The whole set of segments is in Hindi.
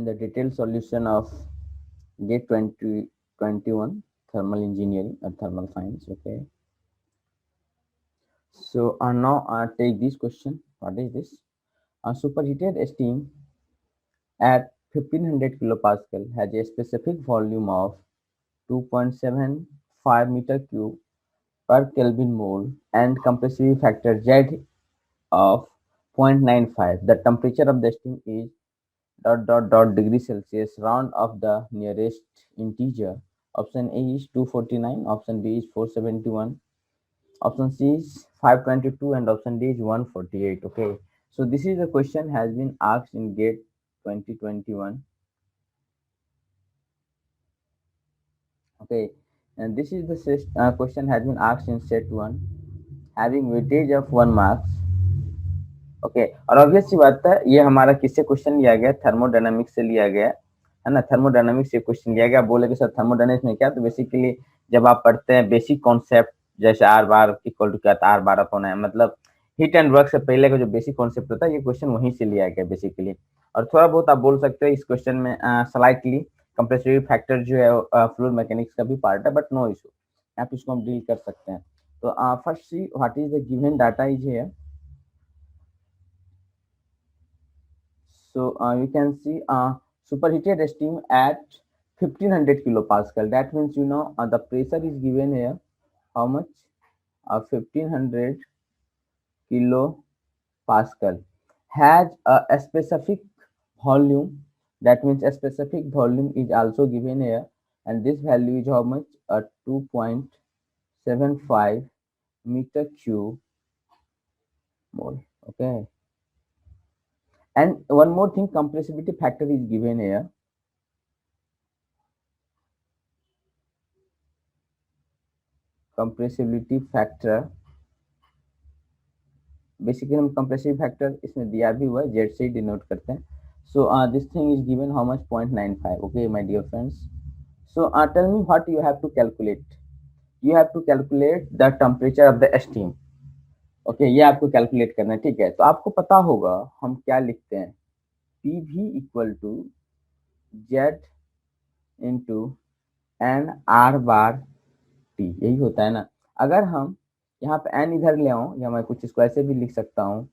in the detailed solution of GATE 2021 thermal engineering or thermal science. Okay, so now take this question. What is this? Superheated steam at 1500 kilopascal has a specific volume of 2.75 meter cube per Kelvin mole and compressive factor Z of 0.95. The temperature of the steam is degree Celsius. Round of the nearest integer. Option A is 249, option B is 471, option C is 522, and option D is 148. Okay, so this is the question has been asked in GATE 2021. Okay, and this is the question has been asked in set 1 having weightage of 1 marks. Okay और ऑब्वियस सी बात है ये हमारा किससे क्वेश्चन लिया गया थर्मोडायनामिक्स से लिया गया है ना थर्मोडायनामिक्स से क्वेश्चन लिया गया बोले कि सर थर्मोडायनामिक्स में क्या तो बेसिकली जब आप पढ़ते हैं बेसिक कॉन्सेप्ट जैसे आर बार इक्वल टू क्या था आर बार अपॉन है मतलब हीट एंड वर्क से पहले का जो बेसिक कॉन्सेप्ट होता है ये क्वेश्चन वहीं से लिया गया बेसिकली और थोड़ा बहुत आप बोल सकते हो इस क्वेश्चन में स्लाइटली कंप्रेसिव फैक्टर जो है फ्लूइड मैकेनिक्स का भी पार्ट है बट नो इशू यहाँ पे इसको हम डील कर सकते हैं तो first see what is the given data is here. So you can see superheated steam at 1500 kilopascal. That means the pressure is given here. How much? 1500 kilopascal has a specific volume. That means a specific volume is also given here, and this value is how much? 2.75 meter cube mole. Okay. And one more thing, compressibility factor is given here. Compressibility factor basically हम कंप्रेसिव फैक्टर इसमें दिया भी हुआ है जेड से डिनोट करते हैं so this thing is given how much 0.95 okay my dear friends so tell me what you have to calculate the temperature of the steam okay ये आपको कैलकुलेट करना है ठीक है तो आपको पता होगा हम क्या लिखते हैं P V equal to Z into N R bar T यही होता है ना अगर हम यहाँ पे एन इधर ले आऊं या मैं कुछ इसको ऐसे भी लिख सकता हूँ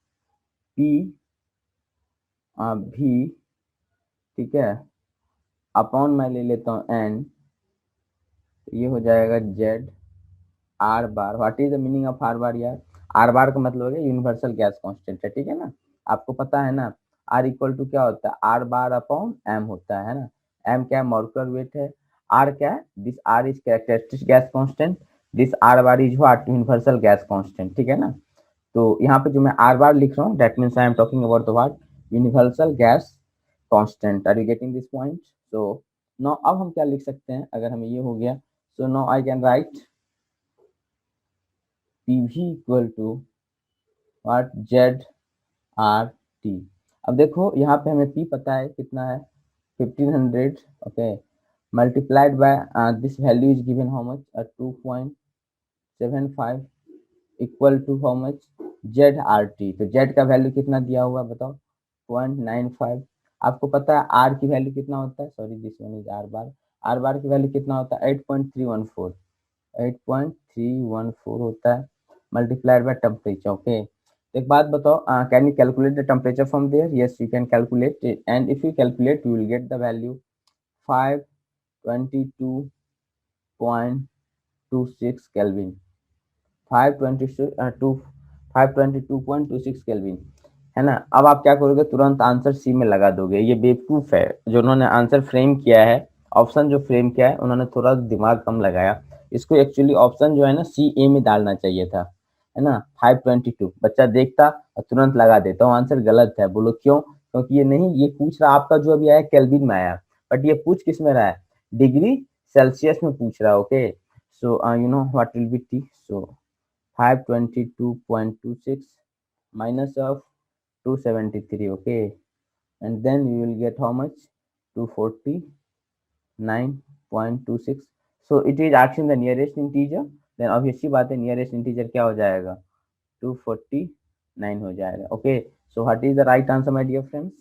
पी भी ठीक है अपॉन मैं ले लेता हूँ एन तो ये हो जाएगा Z are bar what is the meaning of are बार यार आर बार का मतलब है यूनिवर्सल गैस कांस्टेंट है ठीक है ना आपको पता है ना आर इक्वल टू क्या होता है आर बार अपॉन एम होता है ना एम क्या है मॉलिक्यूलर वेट है आर क्या है this R is characteristic gas constant this R bar is what universal gas constant ठीक है ना तो यहाँ पे जो मैं आर बार लिख रहा हूँ that means I am talking about the what universal gas constant are you getting this point so now अब हम क्या लिख सकते हैं अगर हमें ये हो गया so now I can write PV equal to what Z R T अब देखो यहाँ पे हमें पी पता है कितना है 1500 okay multiplied by this value is given how much 2.75 equal to how much ZRT तो Z का वैल्यू कितना दिया हुआ बताओ 0.95 आपको पता है R की वैल्यू कितना होता है sorry this one is R बार की वैल्यू कितना होता है 8.314 होता है मल्टीप्लाइड बाय टेम्परेचर ओके एक बात बताओ can you calculate the temperature from there yes you can calculate and if you calculate you will get the value 522.26 Kelvin 522.26 Kelvin है ना अब आप क्या करोगे तुरंत आंसर सी में लगा दोगे ये बेवकूफ है जो उन्होंने आंसर फ्रेम किया है ऑप्शन जो फ्रेम किया है उन्होंने थोड़ा दिमाग कम लगाया इसको एक्चुअली ऑप्शन जो है ना सी ए में डालना चाहिए था है ना 522 बच्चा देखता और तुरंत लगा देता हूँ आंसर गलत है बोलो क्यों क्योंकि ये नहीं ये पूछ रहा आपका जो अभी आया केल्विन में आया बट ये पूछ किस में रहा है डिग्री सेल्सियस में पूछ रहा है okay so you know what will be T so 522.26 minus of 273 okay and then you will get how much 249.26 so it is asking the nearest integer then obviously बात है nearest integer क्या हो जाएगा 249 हो जाएगा okay so what is the right answer my dear friends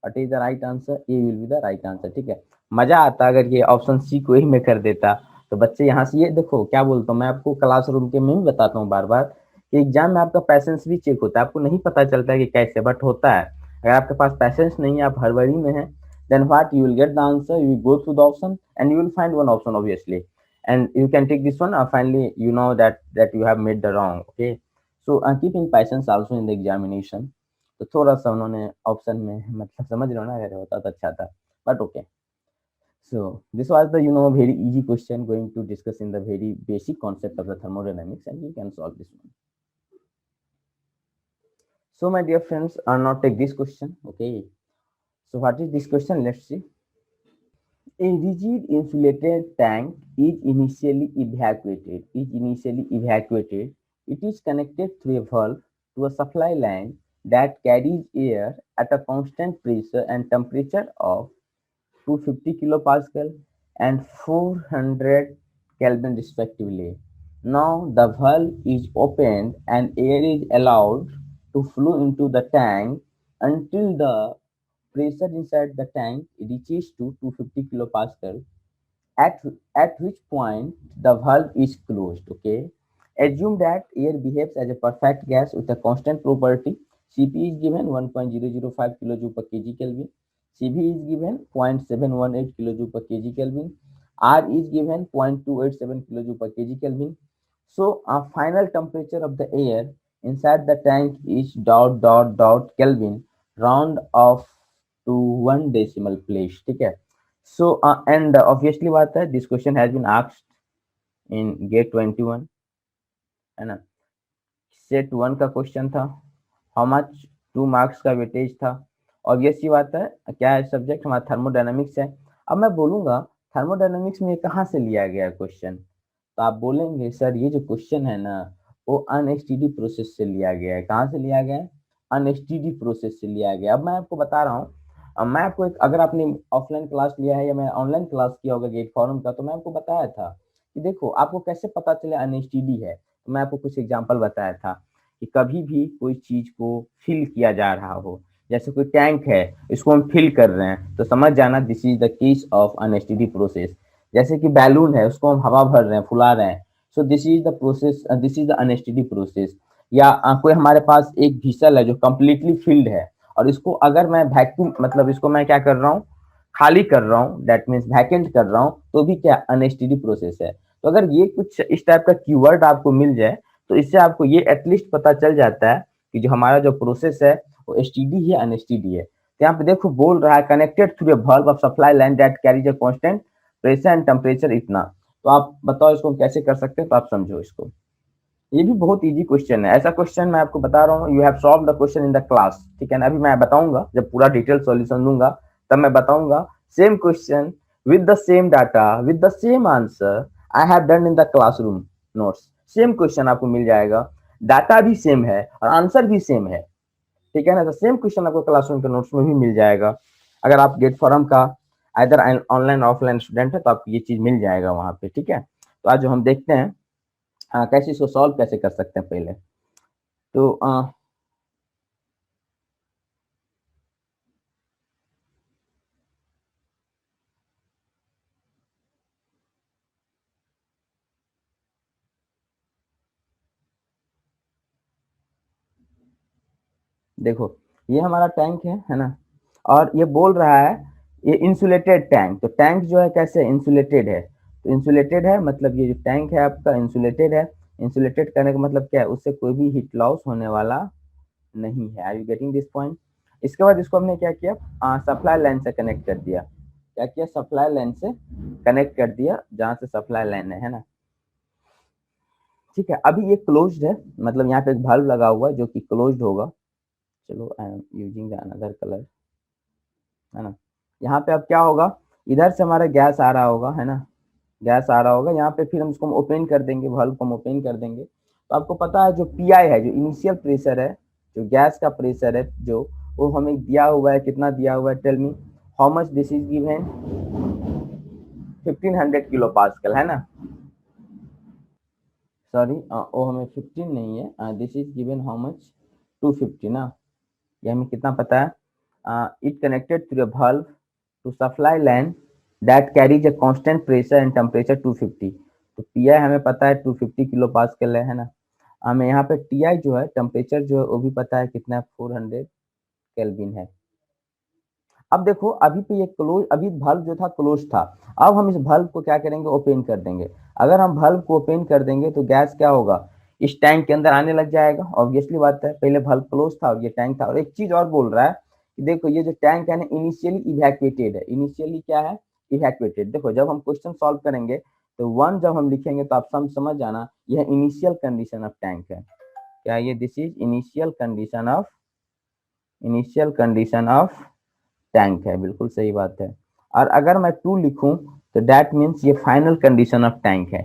what is the right answer, A will be the right answer. ठीक है, मजा आता अगर ये ऑप्शन सी को ही मैं कर देता। तो बच्चे यहाँ से ये देखो क्या बोलता हूँ मैं आपको, क्लासरूम के में भी बताता हूँ बार बार कि एग्जाम में आपका पैसेंस भी चेक होता है, आपको नहीं पता चलता है कि कैसे, बट होता है। अगर आपके पास पैसेंस नहीं है, आप हड़बड़ी में हैं, then what you will get the answer, you will go through the option and you will find one option obviously, and you can take this one, finally you know that you have made the wrong, okay। So keeping patience also in the examination। तो थोड़ा सा उन्होंने ऑप्शन में मतलब समझ रहे हो ना, अगर होता तो अच्छा था, but okay. So this was the very easy question going to discuss in the very basic concept of the thermodynamics, and you can solve this one। So my dear friends, now take this question, okay। So what is this question, let's see। A rigid insulated tank is initially evacuated. It is connected through a valve to a supply line that carries air at a constant pressure and temperature of 250 kilopascal and 400 Kelvin respectively. Now the valve is opened and air is allowed to flow into the tank until the pressure inside the tank reaches to 250 kilopascal, at, at which point the valve is closed, okay। Assume that air behaves as a perfect gas with a constant property. Cp is given 1.005 kilojoule per kg Kelvin. Cv is given 0.718 kilojoule per kg Kelvin. R is given 0.287 kilojoule per kg Kelvin. So a final temperature of the air inside the tank is dot dot dot Kelvin, round off to 1 decimal place, ठीक है। So and obviously बात है, this question has been asked in GATE 21, है ना। सेट 1 का क्वेश्चन था, हाउ मच 2 मार्क्स का वेटेज था। ऑब्वियस सी बात है, क्या है सब्जेक्ट हमारा, थर्मोडायनामिक्स है। अब मैं बोलूंगा थर्मोडायनामिक्स में कहाँ से लिया गया क्वेश्चन, तो आप बोलेंगे सर ये जो क्वेश्चन है ना वो अनएसटीडी प्रोसेस से लिया गया है। कहाँ से लिया गया है, अनएसटीडी प्रोसेस से लिया गया। अब मैं आपको बता रहा हूँ, मैं आपको एक, अगर आपने ऑफलाइन क्लास लिया है या मैं ऑनलाइन क्लास किया होगा गेट फॉरम का, तो मैं आपको बताया था कि देखो आपको कैसे पता चले अनएसटीडी है। तो मैं आपको कुछ एग्जाम्पल बताया था कि कभी भी कोई चीज को फिल किया जा रहा हो, जैसे कोई टैंक है इसको हम फिल कर रहे हैं, तो समझ जाना this is the case of unsteady process. जैसे कि बैलून है उसको हम हवा भर रहे हैं, फुला रहे हैं, so this is the process, this is the unsteady process. या कोई हमारे पास एक घीसल है जो कम्प्लीटली फिल्ड है, और इसको अगर मैं वैक्यूम मतलब इसको मैं क्या कर रहा हूँ, खाली कर रहा हूँ, दैट मीन्स वैकेंट कर रहा हूँ, तो भी क्या अनएसटीडी प्रोसेस है। तो अगर ये कुछ इस टाइप का कीवर्ड आपको मिल जाए तो इससे आपको ये एटलीस्ट पता चल जाता है कि जो हमारा जो प्रोसेस है वो एसटीडी है अनएसटीडी है। तो यहाँ पे देखो बोल रहा है connected through a valve of supply line that carries a constant pressure and temperature इतना। तो आप बताओ इसको हम कैसे कर सकते हैं, तो आप समझो इसको। ये भी बहुत इजी क्वेश्चन है, ऐसा क्वेश्चन मैं आपको बता रहा हूँ, you have solve the question in the class, ठीक है ना। अभी मैं बताऊंगा जब पूरा डिटेल सॉल्यूशन दूंगा तब मैं बताऊंगा same question with the same data with the same answer I have done in the classroom notes. Same question आपको मिल जाएगा, डाटा भी सेम है और आंसर भी सेम है, ठीक है ना। तो सेम क्वेश्चन आपको क्लासरूम के नोट्स में भी मिल जाएगा। अगर आप गेट फॉरम का इधर ऑनलाइन ऑफलाइन स्टूडेंट है तो आपको ये चीज मिल जाएगा वहां पे, ठीक है। तो आज जो हम देखते हैं कैसे इसको सॉल्व कैसे कर सकते हैं पहले। तो देखो ये हमारा टैंक है ना, और ये बोल रहा है ये इंसुलेटेड टैंक। तो टैंक जो है कैसे इंसुलेटेड है, तो इंसुलेटेड है मतलब ये जो टैंक है आपका इंसुलेटेड है। इंसुलेटेड करने का मतलब क्या है, उससे कोई भी हीट लॉस होने वाला नहीं है। Are you getting this point. इसके बाद इसको हमने क्या किया, सप्लाई लाइन से कनेक्ट कर दिया। क्या किया, सप्लाई लाइन से कनेक्ट कर दिया, जहां से सप्लाई लाइन है ना, ठीक है। अभी ये क्लोज्ड है, मतलब यहाँ पे एक वाल्व लगा हुआ है जो कि क्लोज्ड होगा। चलो I am using the another colour, है ना। यहाँ पे अब क्या होगा, इधर से हमारा गैस आ रहा होगा, है ना, गैस आ रहा होगा यहाँ पे, फिर हम इसको ओपन कर देंगे, वाल्व को हम ओपन कर देंगे। तो आपको पता है जो पीआई है, जो इनिशियल प्रेशर है, जो गैस का प्रेशर है, जो वो हमें दिया हुआ है, कितना दिया हुआ है, tell me how much this is given, 1500 kilo pascal, है ना। सॉरी वो हमें 15 नहीं है, this is given how much 250 ना, ये हमें कितना पता है it connected through a valve to supply land that carries a constant pressure and temperature 250। तो पी आई हमें पता है 250 किलो पास्कल है ना। हमें यहाँ पे टी आई जो है टेम्परेचर जो है वो भी पता है कितना 400 केल्विन है। अब देखो अभी पे ये क्लोज, अभी बल्ब जो था क्लोज था। अब हम इस बल्ब को क्या करेंगे, ओपन कर देंगे। अगर हम बल्ब को ओपन कर देंगे तो गैस क्या होगा, इस टैंक के अंदर आने लग जाएगा। ऑब्वियसली बात है, पहले बल्ब क्लोज था और ये टैंक था। और एक चीज और बोल रहा है कि देखो ये जो टैंक है ना इनिशियली इवैक्यूएटेड है। इनिशियली क्या है, इवैक्यूएटेड। देखो जब हम क्वेश्चन सॉल्व करेंगे तो वन जब हम लिखेंगे तो आप समझ जाना यह इनिशियल कंडीशन ऑफ टैंक है। क्या ये, this is initial condition of tank है, बिल्कुल सही बात है। और अगर मैं टू लिखूं तो दैट मीन्स ये फाइनल कंडीशन ऑफ टैंक है।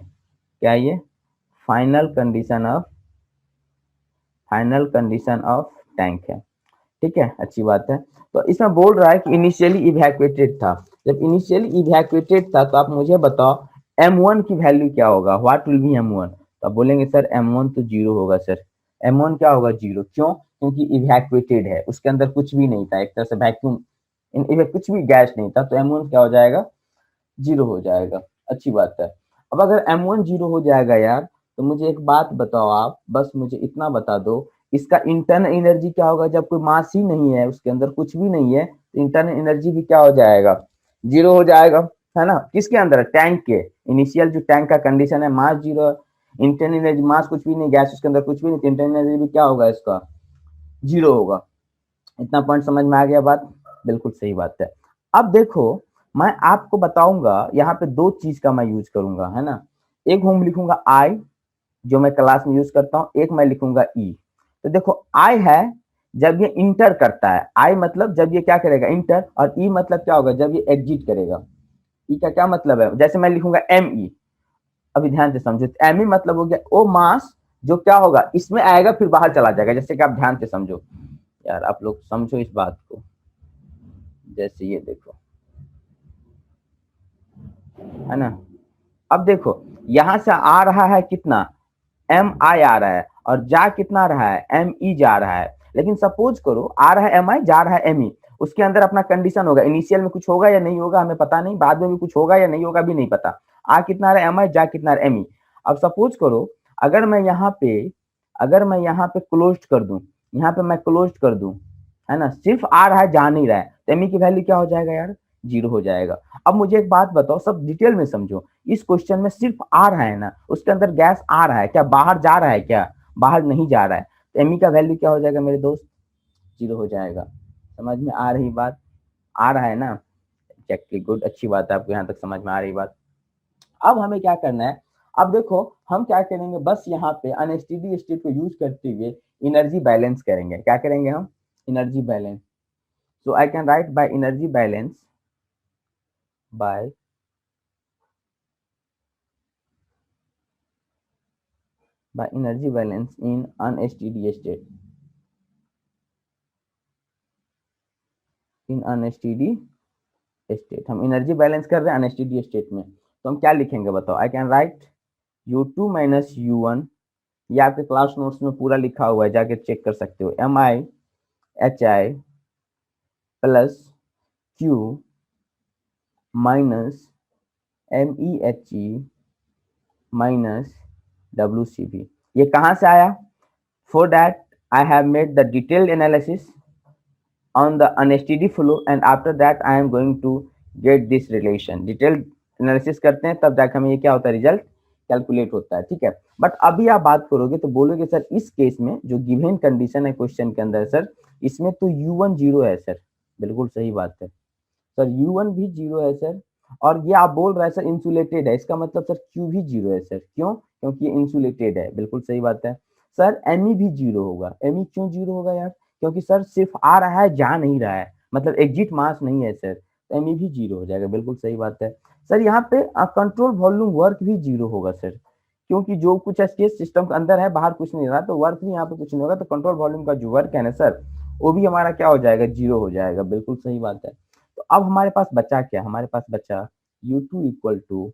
क्या ये फाइनल कंडीशन ऑफ टैंक है, ठीक है, अच्छी बात है। तो इसमें बोल रहा है कि इनिशियली इवैक्यूएटेड था। जब इनिशियली इवैक्यूएटेड था तो आप मुझे बताओ m1 की वैल्यू क्या होगा, व्हाट विल बी m1। तो आप बोलेंगे सर m1 तो जीरो होगा सर। m1 क्या होगा, जीरो। क्यों, क्योंकि इवैक्यूएटेड है, उसके अंदर कुछ भी नहीं था, एक तरह से वैक्यूम, इनमें कुछ भी गैस नहीं था, तो M1 क्या हो जाएगा, जीरो हो जाएगा। अच्छी बात है। अब अगर M1 जीरो हो जाएगा यार, तो मुझे एक बात बताओ आप, बस मुझे इतना बता दो, इसका इंटरनल एनर्जी क्या होगा। जब कोई मास ही नहीं है, उसके अंदर कुछ भी नहीं है, तो इंटरनल एनर्जी भी क्या हो जाएगा, जीरो हो जाएगा, है ना। किसके अंदर है, टैंक के। इनिशियल जो टैंक का कंडीशन है, मास जीरो, इंटरनल एनर्जी, मास कुछ भी नहीं, गैस उसके अंदर कुछ भी नहीं, तो इंटरनल एनर्जी भी क्या होगा, इसका जीरो होगा। इतना पॉइंट समझ में आ गया बात, बिल्कुल सही बात है। अब देखो मैं आपको बताऊंगा, यहाँ पे दो चीज का मैं यूज करूंगा, है ना। एक हम लिखूंगा आई, जो मैं क्लास में यूज करता हूँ, एक मैं लिखूंगा ई। तो देखो आई है जब ये इंटर करता है, आई मतलब जब ये क्या करेगा, इंटर, और ई मतलब क्या होगा, जब ये एग्जिट करेगा। ई का क्या मतलब है, जैसे मैं लिखूंगा एम ई, अभी ध्यान से समझो, एम ई मतलब हो गया वो मास जो क्या होगा, इसमें आएगा फिर बाहर चला जाएगा। जैसे कि आप ध्यान से समझो यार, आप लोग समझो इस बात को। जैसे ये देखो, है ना। अब देखो यहां से आ रहा है कितना, एम आई आ रहा है, और जा कितना रहा है, एम ई जा रहा है। लेकिन सपोज करो आ रहा है एम आई, जा रहा है एम ई, उसके अंदर अपना कंडीशन होगा, इनिशियल में कुछ होगा या नहीं होगा हमें पता नहीं, बाद में भी कुछ होगा या नहीं होगा भी नहीं पता। आ कितना रहा है एम आई, जा कितना रहा है एम ई। अब सपोज करो अगर मैं यहाँ पे, क्लोज कर दूं, यहाँ पे मैं क्लोज कर दूं, है ना, सिर्फ आ रहा है जा नहीं रहा है, तो एम ई की वैल्यू क्या हो जाएगा यार, जीरो हो जाएगा। अब मुझे एक बात बताओ, सब डिटेल में समझो, इस क्वेश्चन में सिर्फ आ रहा है ना, उसके अंदर गैस आ रहा है क्या, बाहर जा रहा है क्या, बाहर नहीं जा रहा है, तो एम ई का वैल्यू क्या हो जाएगा मेरे दोस्त, जीरो हो जाएगा। समझ में आ रही बात, आ रहा है ना, एक्जैक्टली, गुड, अच्छी बात है, आपको यहाँ तक समझ में आ रही बात। अब हमें क्या करना है, अब देखो हम क्या करेंगे, बस यहाँ पे अनस्टेडी स्टेट को यूज करते हुए एनर्जी बैलेंस करेंगे। क्या करेंगे हम, energy balance. So I can write by energy balance, by energy balance in unsteady state, in unsteady state. हम एनर्जी बैलेंस कर रहे हैं अनस्टेडी स्टेट में, तो हम क्या लिखेंगे बताओ। आई can right U2 minus U1, ये आपके क्लास नोट्स में पूरा लिखा हुआ है, जाके चेक कर सकते हो। MI HI plus Q minus MEHE minus WCB। ये कहाँ से आया, for that I have made the detailed analysis on the unsteady flow and after that I am going to get this relation। Detail analysis करते हैं तब जाकर हमें ये क्या होता है, रिजल्ट कैलकुलेट होता है, ठीक है। बट अभी आप बात करोगे तो बोलोगे सर इस केस में जो गिवन कंडीशन है क्वेश्चन के अंदर, सर इसमें तो U1 जीरो है सर। बिल्कुल सही बात है सर, U1 भी जीरो है सर। और ये आप बोल रहे हैं सर इंसुलेटेड है, इसका मतलब सर Q भी जीरो है सर। क्यों, क्योंकि ये इंसुलेटेड है, बिल्कुल सही बात है। सर ME भी जीरो होगा, ME क्यों जीरो होगा यार, क्योंकि सर सिर्फ आ रहा है जा नहीं रहा है, मतलब एग्जिट मास नहीं है सर, तो ME भी जीरो हो जाएगा, बिल्कुल सही बात है। सर यहाँ पे कंट्रोल वॉल्यूम वर्क भी जीरो होगा सर, क्योंकि जो कुछ स्टेट सिस्टम के अंदर है बाहर कुछ नहीं रहा, तो वर्क भी यहाँ पे कुछ नहीं होगा, तो कंट्रोल वॉल्यूम का जो वर्क है ना सर, वो भी हमारा क्या हो जाएगा, जीरो हो जाएगा, बिल्कुल सही बात है। तो अब हमारे पास बचा क्या, हमारे पास बचा U2 equal to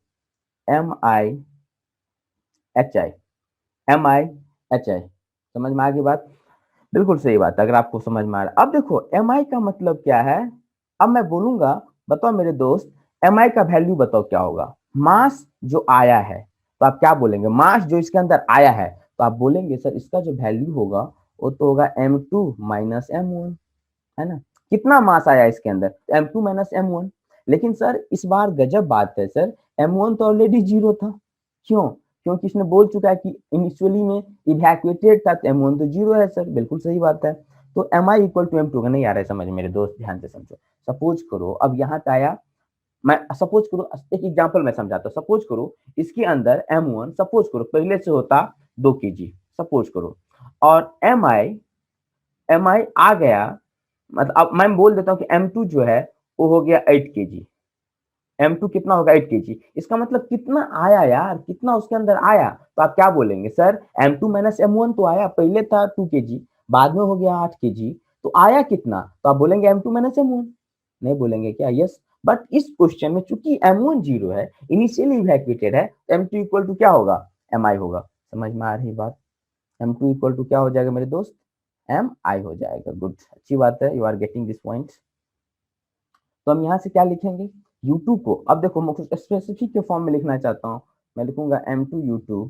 MI HI, MI HI। समझ में आ गई बात। बिल्कुल सही बात है, अगर आपको समझ में आ रहा है। अब देखो mi का मतलब क्या है, अब मैं बोलूंगा, बताओ मेरे दोस्त, mi का वैल्यू बताओ क्या होगा। मास जो आया है, तो आप क्या बोलेंगे, मास जो इसके अंदर आया है, तो आप बोलेंगे सर इसका जो वैल्यू होगा वो तो होगा m2 माइनस m1, है ना। कितना मास आया इसके अंदर, m2 माइनस m1। लेकिन सर इस बार गजब बात है सर, m1 तो ऑलरेडी जीरो था। क्यों? क्योंकि इसने बोल चुका है कि इनिशियली में इवैक्यूएटेड था, तो m1 तो जीरो है सर, बिल्कुल सही बात है। तो mi इक्वल टू m2 का नहीं आ रहा है समझ मेरे दोस्त, ध्यान से समझो। सपोज करो अब यहाँ पे आया, मैं सपोज करो एक एग्जांपल मैं समझाता हूँ। सपोज करो इसके अंदर m1 सपोज करो पहले से होता 2 kg, सपोज करो, और mi आ गया, मतलब अब मैं बोल देता हूँ कि m2 जो है वो हो गया 8 kg। m2 कितना होगा, 8 kg। इसका मतलब कितना आया यार, कितना उसके अंदर आया, तो आप क्या बोलेंगे सर m2 माइनस m1 तो आया, पहले था 2 kg, बाद में हो गया 8 kg, तो आया कितना, तो आप बोलेंगे m2 माइनस m1, नहीं बोलेंगे क्या, यस। बट इस क्वेश्चन में चूंकि m1 जीरो है, इनिशियली इवैक्यूएटेड है, तो m2 इक्वल टू क्या होगा, mi होगा। समझ में आ रही बात, m2 इक्वल टू क्या हो जाएगा मेरे दोस्त, mi हो जाएगा। गुड, अच्छी बात है, you are getting this point. तो हम यहाँ से क्या लिखेंगे, U2 को, अब देखो मैं कुछ स्पेसिफिक के फॉर्म में लिखना चाहता हूँ, मैं लिखूंगा M2U2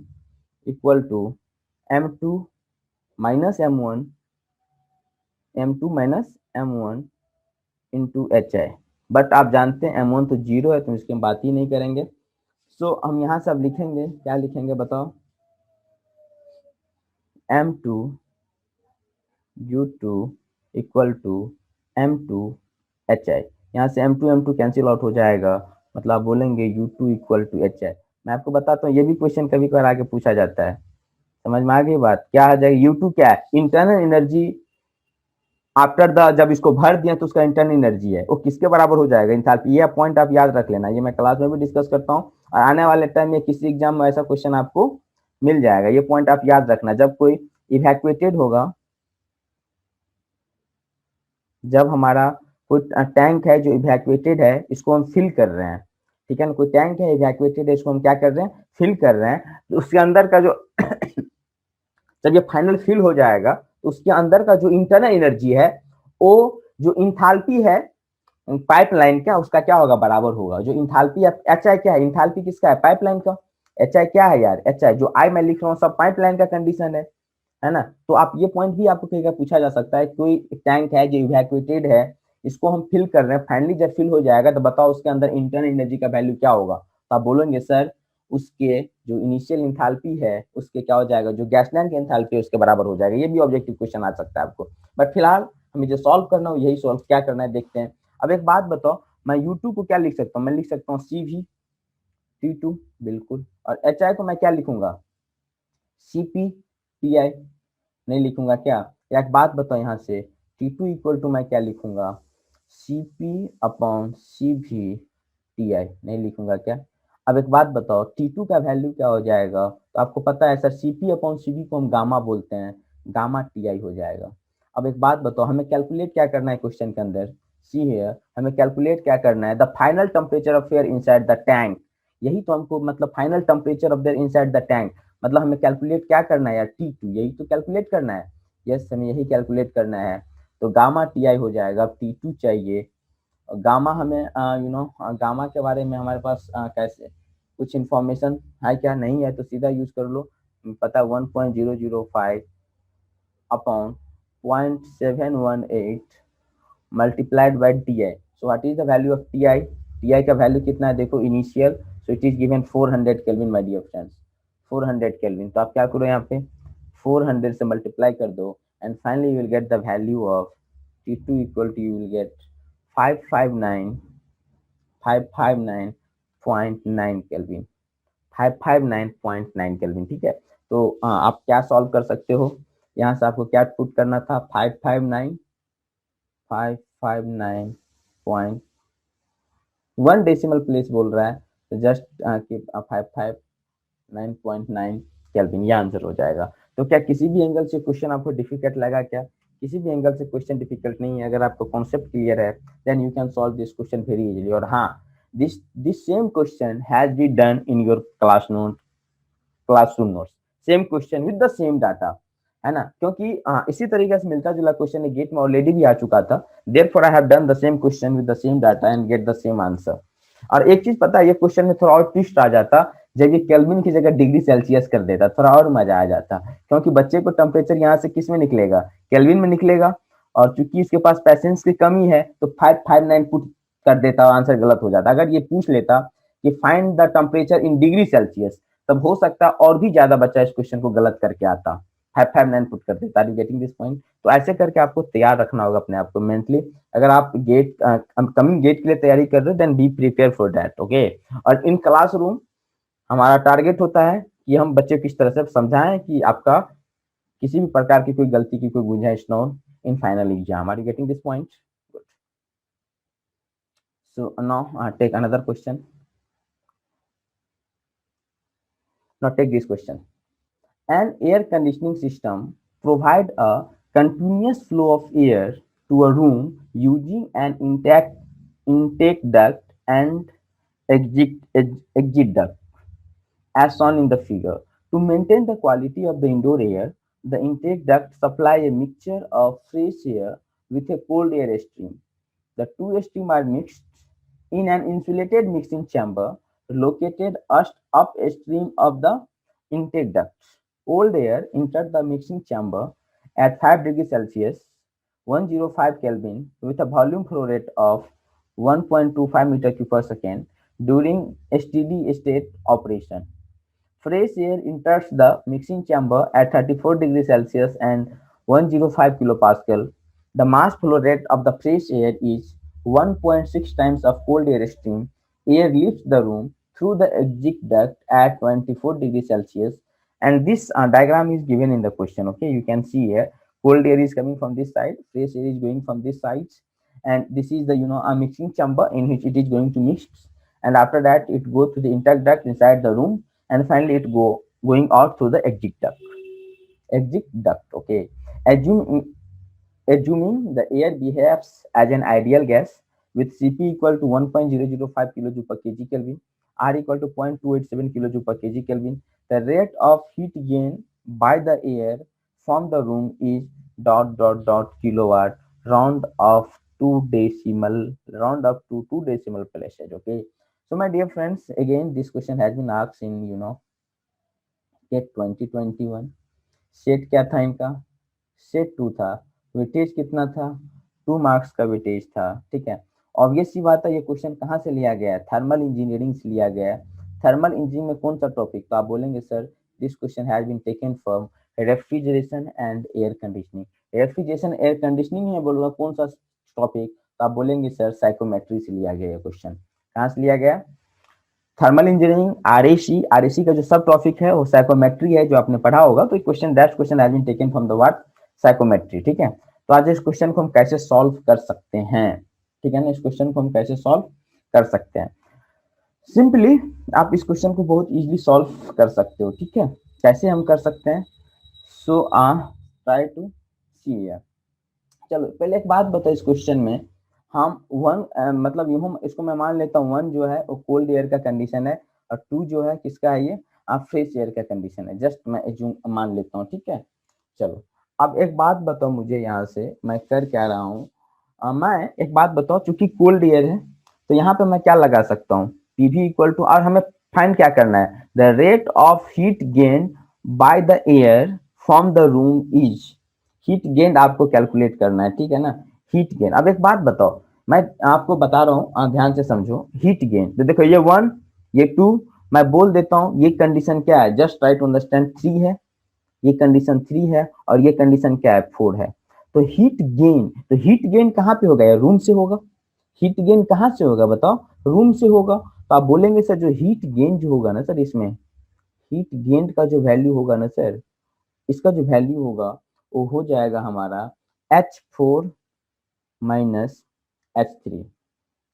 equal to M2 minus M1, M2 minus M1 into HI। But आप जानते हैं M1 तो जीरो है, तो इसकी हम बात ही नहीं करेंगे। सो हम यहाँ से अब लिखेंगे, क्या लिखेंगे बताओ, M2U2 इक्वल टू M2HI। यहाँ से M2 कैंसिल आउट हो जाएगा, मतलब आप बोलेंगे U2 इक्वल टू HI। मैं आपको बताता हूँ, ये भी क्वेश्चन कभी कभार आगे पूछा जाता है। समझ में आ गई बात, क्या आ जाएगी, U2 क्या है, इंटरनल एनर्जी आफ्टर द, जब इसको भर दिया तो उसका इंटरनल एनर्जी है, वो किसके बराबर हो जाएगा, इंथैल्पी। ये पॉइंट आप याद रख लेना, ये मैं क्लास में भी डिस्कस करता हूँ, और आने वाले टाइम में किसी एग्जाम में ऐसा क्वेश्चन आपको मिल जाएगा। ये पॉइंट आप याद रखना, जब कोई इवैक्यूएटेड होगा, जब हमारा कोई टैंक है जो इवैक्यूएटेड है, इसको हम फिल कर रहे हैं, ठीक है ना, कोई टैंक है इवैक्यूएटेड है, इसको हम क्या कर रहे हैं, फिल कर रहे हैं, तो उसके अंदर का जो जब ये फाइनल फिल हो जाएगा, तो उसके अंदर का जो इंटरनल एनर्जी है, वो जो इंथाल्पी है पाइपलाइन का, उसका क्या होगा, बराबर होगा। जो इंथाल्पी है, एच आई क्या है, इंथाल्पी किसका है, पाइपलाइन का। एच आई क्या है यार, एच आई जो आई मैं लिख रहा हूँ सब पाइपलाइन का कंडीशन है ना। तो आप ये पॉइंट भी आपको कहीं पूछा जा सकता है, कोई टैंक है जो इवैक्यूएटेड है, इसको हम फिल कर रहे हैं, फाइनली जब फिल हो जाएगा तो बताओ उसके अंदर इंटरनल एनर्जी का वैल्यू क्या होगा, तो आप बोलेंगे सर उसके जो इनिशियल इंथाल्पी है उसके क्या हो जाएगा, जो गैसलाइन की इंथाल्पी है उसके बराबर हो जाएगा। ये भी ऑब्जेक्टिव क्वेश्चन आ सकता है आपको, बट फिलहाल हमें जो सॉल्व करना हो यही सॉल्व क्या करना है देखते हैं। अब एक बात बताओ, मैं U2 को क्या लिख सकता हूँ, मैं लिख सकता हूँ CV T2, बिल्कुल, और HI को मैं क्या लिखूंगा, CPTI, नहीं लिखूंगा क्या। एक बात बताओ यहाँ से, T2 इक्वल टू मैं क्या लिखूंगा, CP/CV/TI, नहीं लिखूंगा क्या। अब एक बात बताओ, T2 का वैल्यू क्या हो जाएगा, तो आपको पता है सर CP/CV को हम गामा बोलते हैं, गामा TI हो जाएगा। अब एक बात बताओ, हमें कैलकुलेट क्या करना है क्वेश्चन के अंदर, सी है, हमें कैलकुलेट क्या करना है, the final temperature of air inside the tank. यही तो हमको, मतलब final temperature of air inside the tank, मतलब हमें कैलकुलेट क्या करना है यार, T2, यही तो कैलकुलेट करना है। यस, हमें यही कैलकुलेट करना है, तो गामा TI हो जाएगा। अब T2 चाहिए, गामा हमें गामा के बारे में हमारे पास कैसे कुछ इंफॉर्मेशन है क्या, नहीं है, तो सीधा यूज कर लो, पता 1.005 upon 0.718 multiplied by TI। So what is the value of TI, TI का वैल्यू कितना है देखो, initial, so it is given 400 kelvin my dear friends, 400 kelvin. तो आप क्या करो यहाँ पे 400 से मल्टीप्लाई कर दो, and finally you will get the value of T2 equal to, you will get 559 kelvin, 559.9 kelvin, ठीक है। तो आप क्या सॉल्व कर सकते हो, यहाँ से आपको क्या पुट करना था, 559 डेसिमल प्लेस बोल रहा है, तो जस्ट 559.9 केल्विन, ये आंसर हो जाएगा। तो क्या किसी भी एंगल से क्वेश्चन आपको डिफिकल्ट लगा क्या, किसी भी एंगल से क्वेश्चन डिफिकल्ट नहीं है, अगर आपको कॉन्सेप्ट क्लियर है then you can solve this question very easily. और हाँ, this same question has be done in your classroom notes, same question with the same data. है ना, क्योंकि इसी तरीके से मिलता जुला क्वेश्चन गेट में ऑलरेडी भी आ चुका था। Therefore I have done the same question with the same data and get the same answer. और एक चीज पता है, ये क्वेश्चन में थोड़ा और ट्विस्ट आ जाता जब ये केल्विन की जगह डिग्री सेल्सियस कर देता, थोड़ा और मजा आ जाता, क्योंकि बच्चे को टेम्परेचर यहाँ से किस में निकलेगा, केल्विन में निकलेगा, और चूंकि इसके पास पैसेंस की कमी है तो 559 पुट कर देता और आंसर गलत हो जाता। अगर ये पूछ लेता कि find the temperature in degree Celsius, तब हो सकता और भी ज्यादा बच्चा इस क्वेश्चन को गलत करके आता, 559 पुट कर देता। Are you getting this point? तो ऐसे करके आपको तैयार रखना होगा अपने आप को मेंटली। अगर आप गेट कमिंग गेट के लिए तैयारी कर रहे हो, then be prepare for that, okay. और इन क्लासरूम हमारा टारगेट होता है कि हम बच्चे को किस तरह से समझाएं कि आपका किसी भी प्रकार की कोई गलती की कोई गुंजाइश न हो in final exam. Are you getting this point? So now take another question. Now take this question. An air conditioning system provide a continuous flow of air to a room using an intake duct and exit duct as shown in the figure. To maintain the quality of the indoor air, the intake duct supply a mixture of fresh air with a cold air stream. The two streams are mixed in an insulated mixing chamber located upstream of the intake duct. Cold air enters the mixing chamber at 5 degrees Celsius, 105 Kelvin, with a volume flow rate of 1.25 meter cube per second during steady state operation. Fresh air enters the mixing chamber at 34 degrees Celsius and 105 kilopascal. The mass flow rate of the fresh air is 1.6 times of cold air stream. Air leaves the room through the exit duct at 24 degrees Celsius, and this diagram is given in the question. Okay, you can see here cold air is coming from this side, fresh air is going from this side, and this is the a mixing chamber in which it is going to mix, and after that it goes to the intake duct inside the room, and finally it going out through the exit duct. Exit duct. Okay, assuming the air behaves as an ideal gas with Cp equal to 1.005 kJ per kg Kelvin, R equal to 0.287 kJ per kg Kelvin, the rate of heat gain by the air from the room is kilowatt round up to 2 decimal places. Okay, so my dear friends, again this question has been asked in set 2021। Set क्या था इनका? सेट 2 था। वेटेज कितना था? 2 मार्क्स का वेटेज था। ठीक है, ऑब्वियस सी बात है, ये क्वेश्चन कहाँ से लिया गया है? थर्मल इंजीनियरिंग से लिया गया है। थर्मल इंजीनियरिंग में कौन सा टॉपिक? तो आप बोलेंगे sir this question has been taken from refrigeration and air conditioning. Refrigeration air conditioning में बोलूंगा कौन सा टॉपिक? तो आप बोलेंगे सर साइकोमेट्री से लिया गया क्वेश्चन। कहाँ से लिया गया? थर्मल इंजीनियरिंग आरएसी का जो सब टॉपिक है वो साइकोमेट्री है, जो आपने पढ़ा होगा। तो question that question has been taken from the what? Psychrometry. ठीक है, तो आज इस क्वेश्चन को हम कैसे सॉल्व कर सकते हैं? ठीक है ना, इस क्वेश्चन को हम कैसे सॉल्व कर सकते हैं? सिंपली आप इस क्वेश्चन को बहुत इजीली सॉल्व कर सकते हो। ठीक है, कैसे हम कर सकते हैं? So try to see here. चलो पहले एक बात बताओ, इस क्वेश्चन में हम मतलब यूं इसको मैं मान लेता हूँ 1 जो है वो कोल्ड एयर का कंडीशन है, और 2 जो है किसका है? ये फ्रेश एयर का कंडीशन है। जस्ट मैं मान लेता हूँ। ठीक है, चलो अब एक बात बताओ मुझे, यहाँ से मैं कर क्या रहा हूँ? मैं एक बात बताओ, चूंकि कोल्ड एयर है तो यहाँ पे मैं क्या लगा सकता हूँ? पीवी इक्वल टू, और हमें फाइंड क्या करना है? The rate of heat gain by the air from the room is. Heat gain आपको कैलकुलेट करना है। ठीक है ना, हीट गेन। अब एक बात बताओ, मैं आपको बता रहा हूँ, ध्यान से समझो। हीट गेन तो देखो, ये 1 ये 2, मैं बोल देता हूँ ये कंडीशन क्या है? Just try to understand. 3 है, ये कंडीशन 3 है, और ये कंडीशन क्या है? 4 है। तो हीट गेन, तो हीट गेन कहाँ पे होगा? रूम से होगा। हीट गेन कहाँ से होगा बताओ? रूम से होगा। तो आप बोलेंगे सर जो हीट गेन जो होगा ना सर, इसमें हीट गेन का जो वैल्यू होगा ना सर, इसका जो वैल्यू होगा वो हो जाएगा हमारा H4 minus H3।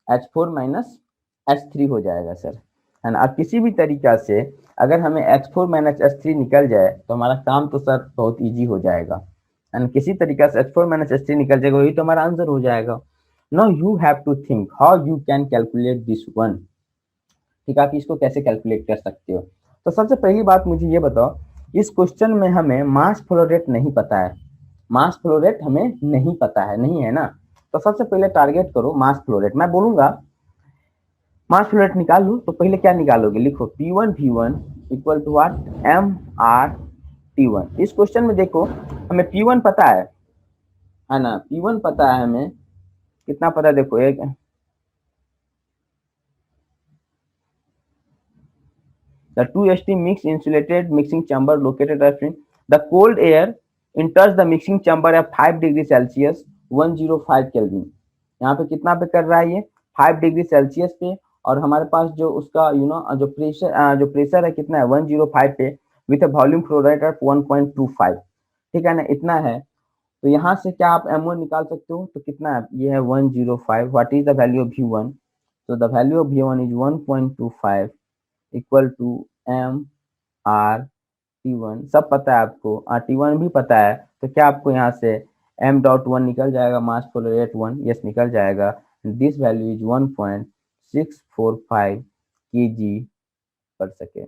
H4 minus H3 हो जाएगा सर, है ना। अब किसी भी तरीका से अगर हमें H4 माइनस H3 निकल जाए तो हमारा काम तो सर बहुत इजी हो जाएगा, एंड किसी तरीका से H4 माइनस H3 निकल जाएगा, वही तो हमारा आंसर हो जाएगा। Now you have to think how you can calculate this one. ठीक है, आप इसको कैसे कैलकुलेट कर सकते हो? तो सबसे पहली बात मुझे ये बताओ इस क्वेश्चन में हमें मास फ्लो रेट नहीं पता है, मास फ्लो रेट हमें नहीं पता है, नहीं है ना। तो सबसे पहले टारगेट करो मास फ्लो रेट। मैं बोलूंगा मास फ्लो रेट निकाल लो, तो पहले क्या निकालोगे, लिखो P1 V1 equal to what, MR T1। इस क्वेश्चन में देखो हमें P1 पता है ना, P1 पता है हमें, कितना पता है देखो, एक the 2ST mix insulated mixing chamber located at the cold air enters the mixing chamber at 5 degree Celsius 105 kelvin. यहाँ पे कितना पे कर रहा है ये, 5 डिग्री सेल्सियस पे, और हमारे पास जो उसका जो प्रेशर है कितना है 105 पे, with a volume flow rate at 1.25, ठीक है ना, इतना है। तो यहाँ से क्या आप M1 निकाल सकते हो, तो कितना है, ये है 105। What is the value of V1, तो the value of V1 is 1.25 equal to MR T1। सब पता है आपको, T1 भी पता है, तो क्या आपको यहाँ से M.1 निकल जाएगा, मास फ्लो रेट 1, यस निकल जाएगा। दिस वैल्यू इज 1.645 kg पर सेकेंड।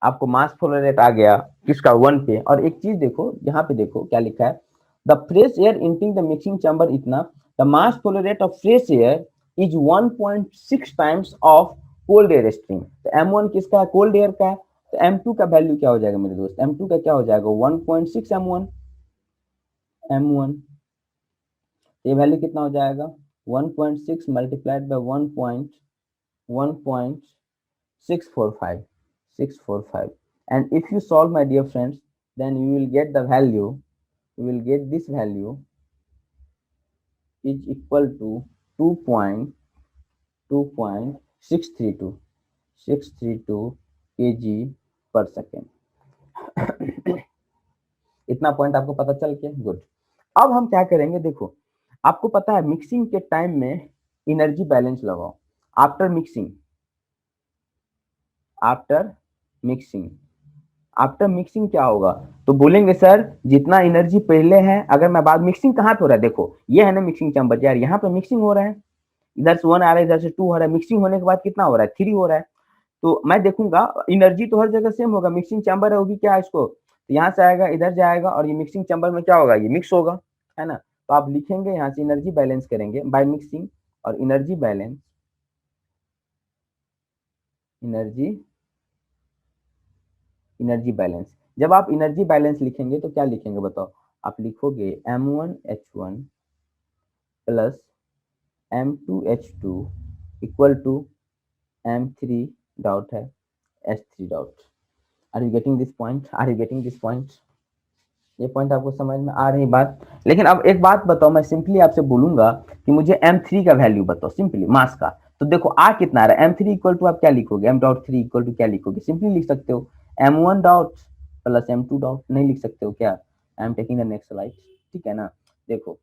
आपको मास फ्लो रेट आ गया किसका, 1 पे। और एक चीज देखो, यहाँ पे देखो क्या लिखा है, the fresh air entering the mixing chamber इतना, the mass flow rate of fresh air is 1.6 times of cold air stream. तो M1 किसका है, कोल्ड एयर का है, तो M2 का वैल्यू क्या हो जाएगा मेरे दोस्त, M2 का क्या हो जाएगा 1.6 M1 ये वैल्यू कितना हो जाएगा 1.6 multiplied by 1.645 and if you solve my dear friends, then you will get the value, you will get this value is equal to 2.632 kg पर सेकेंड। इतना पॉइंट आपको पता चल के गुड। अब हम क्या करेंगे, देखो आपको पता है मिक्सिंग के टाइम में एनर्जी बैलेंस लगाओ। After mixing, after mixing, after mixing क्या होगा, तो बोलेंगे सर जितना एनर्जी पहले है, अगर मैं बात मिक्सिंग कहाँ पे हो रहा है, देखो ये है ना मिक्सिंग चैम्बर यार, यहाँ पे मिक्सिंग हो रहा है, इधर से 1 आ रहा है, इधर से 2 हो रहा है, मिक्सिंग होने के बाद कितना हो रहा है 3 हो रहा है। तो मैं देखूंगा एनर्जी तो हर जगह सेम होगा, मिक्सिंग चैम्बर होगी क्या इसको, तो यहाँ से आएगा इधर जाएगा, और ये मिक्सिंग चैम्बर में क्या होगा, ये मिक्स होगा, है ना। तो आप लिखेंगे यहाँ से एनर्जी बैलेंस करेंगे बाय मिक्सिंग, और energy balance, energy energy balance. जब आप एनर्जी बैलेंस लिखेंगे तो क्या लिखेंगे बताओ, आप लिखोगे M1H1 plus M2H2 equal to M3 dot है H3 dot. Are you getting this point, are you getting this point, ये पॉइंट आपको समझ में आ रही बात। लेकिन अब एक बात बताओ, मैं सिंपली आपसे बोलूंगा कि मुझे M3 का वैल्यू बताओ, सिंपली मास का। तो देखो आ कितना आ रहा है, M3 इक्वल टू आप क्या लिखोगे, M.3 इक्वल टू क्या लिखोगे, सिंपली लिख सकते हो M1 dot plus M2 dot, नहीं लिख सकते हो क्या, I am taking the next slide, ठीक है ना। देखो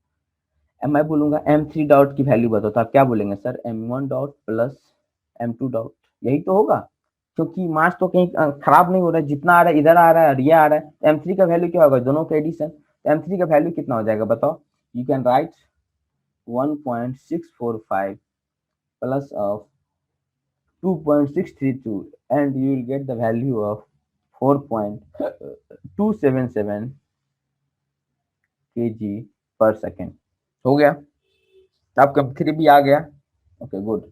मैं बोलूंगा M3 डॉट की वैल्यू बताओ, तो आप क्या बोलेंगे sir M1 dot plus M2 dot, यही तो होगा, क्योंकि मास तो कहीं खराब नहीं हो रहा है, जितना आ रहा है इधर आ रहा है और ये आ रहा है। M3 का वैल्यू क्या होगा, दोनों का एडिशन, तो M3 का वैल्यू कितना हो जाएगा बताओ, you can right 1.645 plus of 2.632 and you will get the value of 4.277 kg पर सेकेंड। हो गया, आपका M3 भी आ गया, ओके गुड।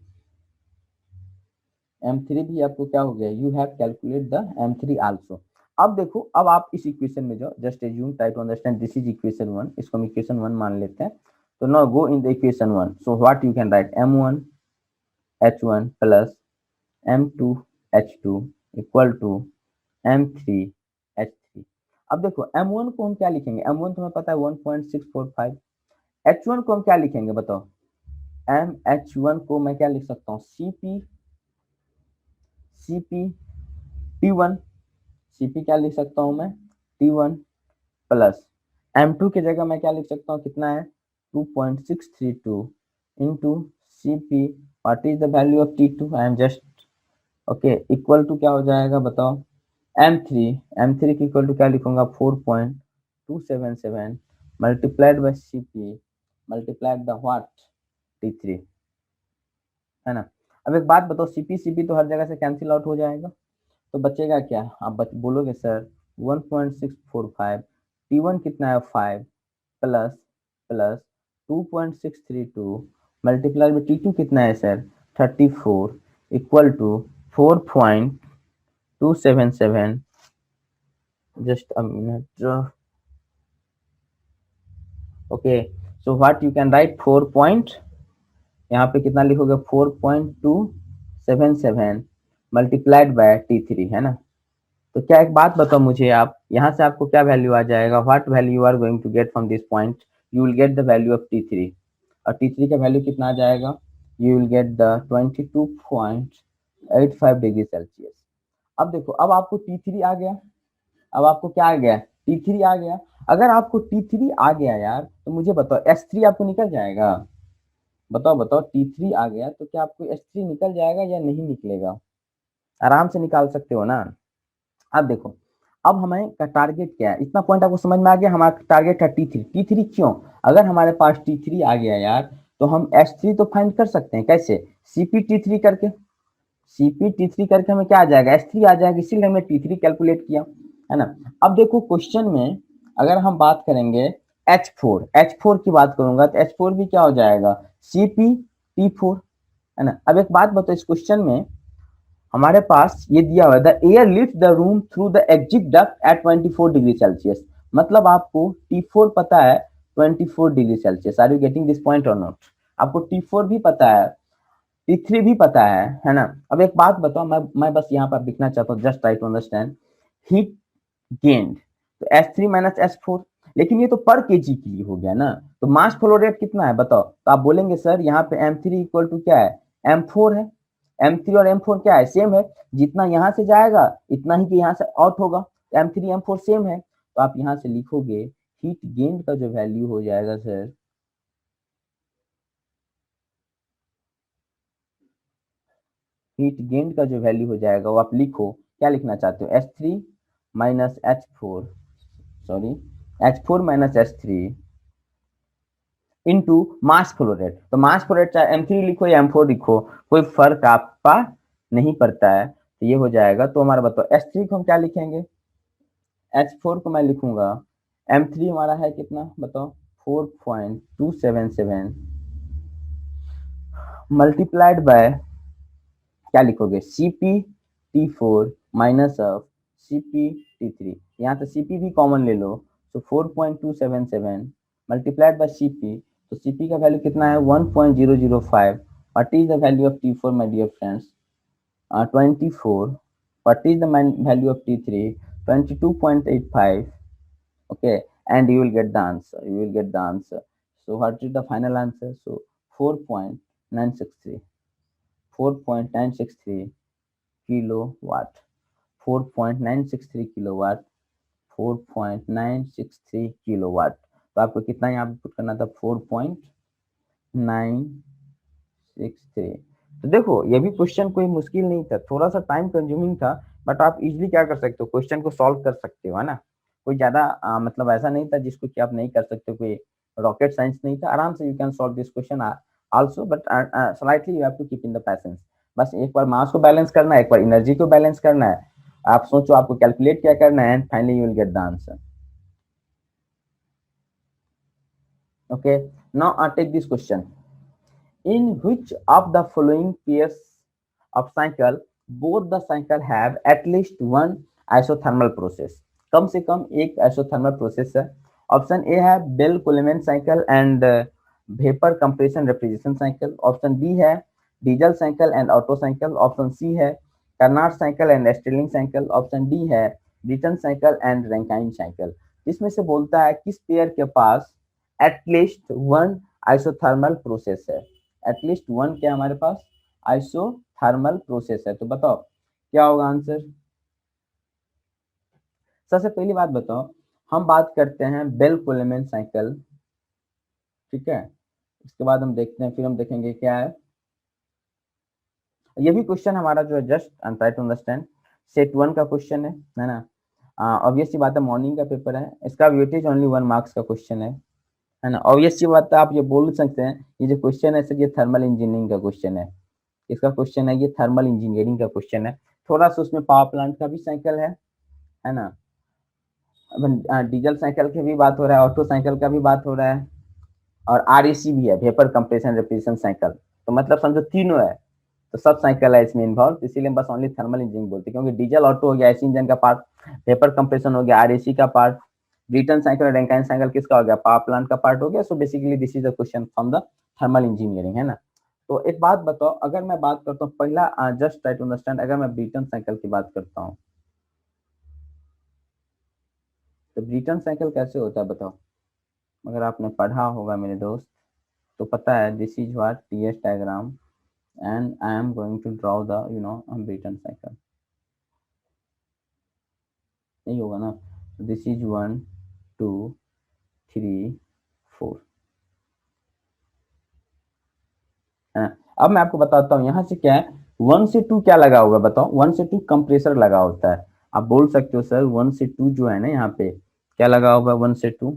M3 भी आपको क्या हो गया, you have calculate the M3 also. अब देखो, अब आप इस इक्वेशन में जाओ, just assume try to understand this is equation 1, इसको हम इक्वेशन 1 मान लेते हैं। तो now go in the equation 1, so what you can write M1H1 plus M2H2 equal to M3H3। अब देखो M1 को हम क्या लिखेंगे, M1 तो हमें पता है 1.645, H1 को हम क्या लिखेंगे बताओ, MH1 को मैं क्या लिख सकता हूँ, CP T1, CP क्या लिख सकता हूँ मैं T1 प्लस M2 की जगह मैं क्या लिख सकता हूँ, कितना है 2.632 into CP, what is the value of T2, I am just okay, equal to क्या हो जाएगा बताओ M3 की इक्वल टू क्या लिखूंगा 4.277 multiplied by CP multiplied the what T3, है ना। अब एक बात बताओ, CP तो हर जगह से कैंसिल आउट हो जाएगा, तो बचेगा क्या, आप बोलोगे सर 1.645, T1 कितना है 5 प्लस प्लस 2.632 मल्टीप्लाई में T2 कितना है sir 34 equal to 4.277, just a minute. Okay, so what you can write 4 point, यहाँ पे कितना लिखोगे 4.277 मल्टीप्लाइड बाय T3 है ना। तो क्या एक बात बताओ मुझे आप, यहाँ से आपको क्या वैल्यू आ जाएगा, what value you are going to get from this point, you will get the value of T3 और T3 का वैल्यू कितना आ जाएगा, you will get the 22.85 degree celsius. अब देखो, अब आपको T3 आ गया, अब आपको क्या आ गया T3 आ गया। अगर आपको T3 आ गया यार तो मुझे बताओ S3 आपको निकल जाएगा, बताओ बताओ T3 आ गया तो क्या आपको S3 निकल जाएगा या नहीं निकलेगा, आराम से निकाल सकते हो ना। अब देखो, अब हमें का टारगेट क्या है, इतना पॉइंट आपको समझ में आ गया, हमारा टारगेट है T3। T3 क्यों, अगर हमारे पास T3 आ गया यार तो हम S3 तो फाइंड कर सकते हैं, कैसे, CP करके, CP करके हमें क्या आ जाएगा S3 आ जाएगा, इसीलिए हमने T3 कैलकुलेट किया है ना। अब देखो क्वेश्चन में अगर हम बात करेंगे H4 की बात करूंगा तो H4 भी क्या हो जाएगा CpT4 है ना। अब एक बात बताओ, इस क्वेश्चन में हमारे पास ये दिया हुआ है the air lift the room through the exit duct at 24 degree celsius, मतलब आपको T4 पता है 24 degree celsius, are you getting this point और नॉट, आपको T4 भी पता है T3 भी पता है ना। अब एक बात बताओ, मैं बस यहाँ पर लिखना चाहता हूँ, just try to understand heat gained, तो S3 माइनस S4, लेकिन ये तो पर केजी के लिए हो गया ना, तो मास फ्लो रेट कितना है बताओ, तो आप बोलेंगे सर यहाँ पे M3 इक्वल टू क्या है M4 है, M3 और M4 क्या है सेम है, जितना यहाँ से जाएगा इतना ही कि यहाँ से आउट होगा, M3 M4 सेम है, तो आप यहाँ से लिखोगे हीट गेन्ड का जो वैल्यू हो जाएगा सर, हीट गेन का जो वैल्यू हो जाएगा वो आप लिखो, क्या लिखना चाहते हो S3 minus H4, sorry H4 minus S3 into mass flow rate, तो मास फ्लो रेट चाहे M3 लिखो या M4 लिखो कोई फर्क आपका नहीं पड़ता है, तो ये हो जाएगा। तो हमारा बताओ S3 को हम क्या लिखेंगे, H4 को मैं लिखूंगा, M3 हमारा है कितना बताओ 4.277 मल्टीप्लाइड बाय क्या लिखोगे CpT4 माइनस ऑफ CpT3, यहाँ तो Cp भी कॉमन ले लो, तो 4.277 मल्टीप्लाइड बाय Cp, तो Cp का वैल्यू कितना है 1.005, what is the value of T4 my dear friends 24, what is the value of T3 22.85, okay, and you will get the answer, you will get the answer, so what is the final answer, so 4.963, 4.963 kilowatt, 4.963 kilowatt, 4.963 kilowatt, तो आपको कितना यहाँ पे पुट करना था 4.963। तो देखो ये भी क्वेश्चन कोई मुश्किल नहीं था, थोड़ा सा टाइम कंज्यूमिंग था, बट आप इजीली क्या कर सकते हो क्वेश्चन को सॉल्व कर सकते हो है ना, कोई ज्यादा मतलब ऐसा नहीं था जिसको कि आप नहीं कर सकते, कोई रॉकेट साइंस नहीं था, आराम से you can solve this question also, but slightly you have to keep in the patience, बस एक बार मास को बैलेंस करना है, एक बार एनर्जी को बैलेंस करना है, आप सोचो आपको कैलकुलेट क्या करना है, and finally you will get the answer. Okay, now I take this question, in which of the following pairs of cycle both the cycle have at least one isothermal process, कम से कम एक isothermal process है, ऑप्शन ए है Bell Coleman cycle and vapour compression refrigeration cycle, option B है diesel cycle and Otto cycle, option C है Carnot cycle and Stirling cycle, option D है Brayton cycle and Rankine cycle. इसमें से बोलता है किस पेयर के पास एटलीस्ट वन आइसोथर्मल प्रोसेस है, एटलीस्ट वन क्या हमारे पास आइसोथर्मल प्रोसेस है, तो बताओ क्या होगा आंसर। सबसे पहली बात बताओ, हम बात करते हैं बेल कोलेमेन साइकिल, ठीक है, इसके बाद हम देखते हैं, फिर हम देखेंगे क्या है, ये भी क्वेश्चन हमारा जो है just try to understand set 1 का क्वेश्चन है ना, ऑब्वियस सी बात है मॉर्निंग का पेपर है, इसका वेटेज ओनली 1 मार्क्स का क्वेश्चन है ना, ऑब्वियस सी बात है, आप ये बोल सकते हैं ये जो क्वेश्चन है सर ये थर्मल इंजीनियरिंग का क्वेश्चन है, इसका क्वेश्चन है ये थर्मल इंजीनियरिंग का क्वेश्चन है, थोड़ा सा उसमें पावर प्लांट का भी साइकिल है ना, डीजल साइकिल की भी बात हो रहा है, ऑटो साइकिल का भी बात हो रहा है, और आरईसी भी है, वेपर कंप्रेशन रेफ्रिजरेशन साइकिल। तो मतलब समझो तीनों है, तो सब साइकिल है इसमें इन्वॉल्व, इसीलिए बस ओनली थर्मल इंजन बोलते हैं, क्योंकि डीजल ऑटो हो गया एसी इंजन का पार्ट, वेपर कंप्रेशन हो गया आरएसी का पार्ट, ब्रिटन साइकिल और रैंकाइन साइकिल किसका हो गया, पावर प्लांट का पार्ट हो गया। So basically this is the question from the thermal engineering, है ना। तो एक बात बताओ, अगर मैं बात करता हूँ पहला, जस्ट ट्राई टू अंडरस्टैंड, अगर मैं ब्रिटन साइकिल की बात करता हूँ, तो ब्रिटन साइकिल कैसे होता है बताओ। अगर आपने पढ़ा होगा मेरे दोस्त, तो पता है this is what TS diagram, and I am going to draw the Brayton cycle, यही होगा ना। दिस इज 1 2 3 4, है ना। अब मैं आपको बताता हूँ यहाँ से क्या है, 1 से 2 क्या लगा होगा बताओ, 1 से 2 कंप्रेसर लगा होता है। आप बोल सकते हो सर 1 से 2 जो है ना यहाँ पे क्या लगा होगा, 1 से 2,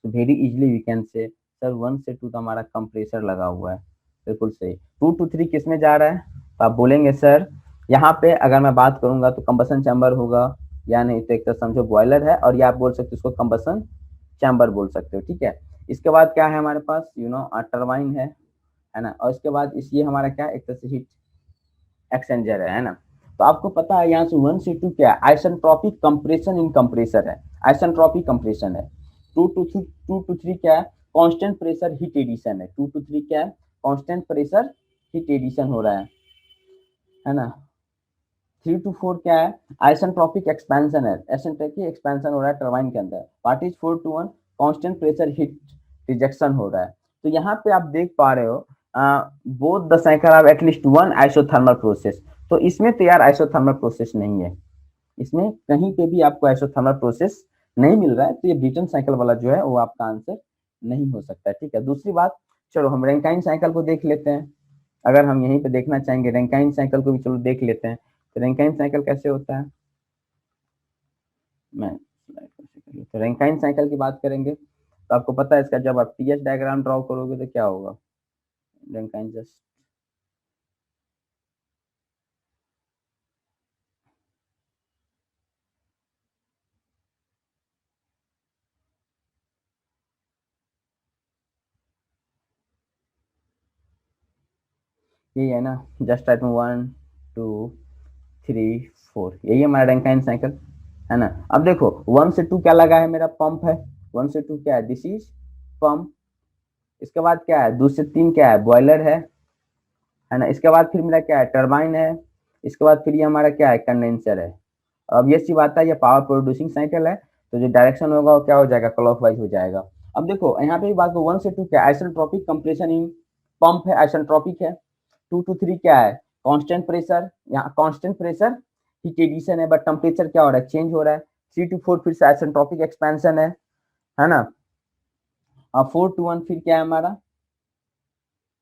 तो very easily we can say sir 1 से 2 तो हमारा कंप्रेसर लगा हुआ है। बिल्कुल सही। 2 to 3 किस में जा रहा है, तो आप बोलेंगे सर यहाँ पे अगर मैं बात करूंगा तो कंबसन चैम्बर होगा, या नहीं तो एक तो समझो बॉयलर है, और या आप बोल सकते हो उसको कंबसन चैम्बर बोल सकते हो, ठीक है। इसके बाद क्या है हमारे पास, टरबाइन है ना, और इसके बाद इस ये हमारा क्या एक तरह से हीट एक्सचेंजर है ना। तो आपको पता है यहाँ से 1 से 2 क्या है, आइसेंट्रोपिक कंप्रेशन इन कंप्रेसर है, आइसेंट्रोपिक कंप्रेशन है। 2 to 3 क्या है, कांस्टेंट प्रेशर हीट एडिशन है। 2 to 3 क्या है, कांस्टेंट प्रेशर हीट एडिशन हो रहा है ना। 3 to 4 क्या है, आइसेंट्रोपिक एक्सपेंशन है, आइसेंट्रोपिक एक्सपेंशन हो रहा है टरबाइन के अंदर। What is 4 to 1, constant pressure heat rejection हो रहा है। तो यहाँ पे आप देख पा रहे हो both the cycle have at least one isothermal process. तो इसमें तो यार आइसोथर्मल प्रोसेस नहीं है, इसमें कहीं पे भी आपको आइसोथर्मल प्रोसेस नहीं मिल रहा है, तो ये ब्रिटन साइकिल वाला जो है वो आपका आंसर नहीं हो सकता है, ठीक है। दूसरी बात, चलो हम रैंकाइन साइकिल को देख लेते हैं। अगर हम यहीं पे देखना चाहेंगे रैंकाइन साइकिल को भी चलो देख लेते हैं, तो रैंकाइन साइकिल कैसे होता है, मैं तो रैंकाइन साइकिल की बात करेंगे तो आपको पता है इसका जब आप टीएच डायग्राम ड्रॉ करोगे तो क्या होगा, रैंकाइन जस्ट यही है ना, जस्ट टाइप में 1 2 3 4, यही हमारा रैंकाइन साइकिल, है ना। अब देखो 1 से 2 क्या लगा है, मेरा पंप है। 1 से 2 क्या है, दिस इज पंप। इसके बाद क्या है, 2 से 3 क्या है, बॉयलर है ना। इसके बाद फिर मेरा क्या है, टरबाइन है। इसके बाद फिर ये हमारा क्या है, कंडेंसर है। अब ये सी बात है, ये पावर प्रोड्यूसिंग साइकिल है, तो जो डायरेक्शन होगा वो क्या हो जाएगा, क्लॉकवाइज हो जाएगा। अब देखो यहाँ पे भी बात को 1 से 2 क्या आइसेंट्रोपिक कंप्रेशन इन पंप है, आइसेंट्रोपिक है। 2 to 3 क्या है, कांस्टेंट प्रेशर, यहाँ कांस्टेंट प्रेशर हीट एडिशन है, बट टेम्परेचर क्या हो रहा है, चेंज हो रहा है। 3 to 4 फिर से आइसेंट्रोपिक एक्सपेंशन है ना। और 4 to 1 फिर क्या है हमारा,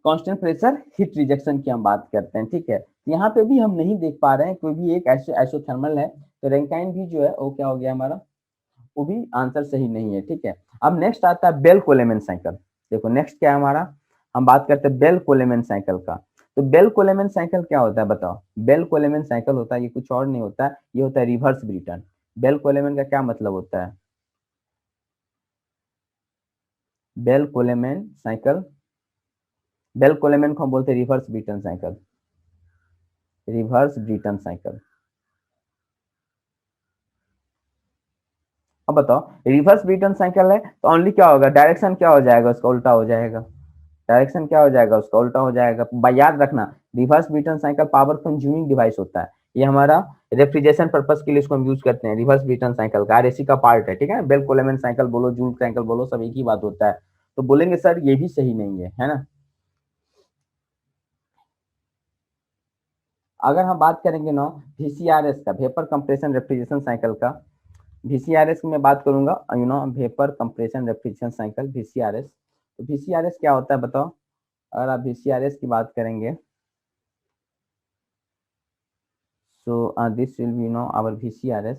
कांस्टेंट प्रेशर हीट रिजेक्शन की हम बात करते हैं, ठीक है। यहाँ पे भी हम नहीं देख पा रहे हैं कोई भी एक आइसोथर्मल है, तो रैंकाइन भी जो है वो क्या हो गया हमारा, वो भी आंसर सही नहीं है, ठीक है। अब नेक्स्ट आता है बेल कोलेमेन साइकिल। देखो नेक्स्ट क्या है हमारा, हम बात करते हैं बेल कोलेमेन साइकिल का। तो बेल कोलेमेन साइकिल क्या होता है बताओ, बेल कोलेमेन साइकिल होता है ये कुछ और नहीं होता है, ये होता है रिवर्स ब्रिटन। बेल कोलेमेन का क्या मतलब होता है, बेल कोलेमेन साइकिल, बेल कोलेमेन को हम बोलते हैं reverse Britain cycle, reverse Britain cycle. अब बताओ रिवर्स ब्रिटन साइकिल है तो ओनली क्या होगा, डायरेक्शन क्या हो जाएगा, उसका उल्टा हो जाएगा। डायरेक्शन क्या हो जाएगा, उसका उल्टा हो जाएगा। याद रखना reverse Britain cycle power consuming device होता है, ये हमारा रेफ्रिजरेशन पर्पस के लिए इसको हम यूज करते हैं। रिवर्स ब्रिटन साइकिल का आरएसी का पार्ट है, ठीक है। बेल कोलेमेन साइकिल बोलो, जूल साइकिल बोलो, सब एक ही बात होता है। तो बोलेंगे सर ये भी सही नहीं है ना। अगर हम बात करेंगे ना वीसीआरएस का, वेपर कंप्रेशन रेफ्रिजरेशन साइकिल का, वीसीआरएस की मैं बात करूंगा, vapour compression refrigeration cycle VCRS. तो वीसीआरएस क्या होता है बताओ, अगर आप वीसीआरएस की बात करेंगे, so this will be our VCRS।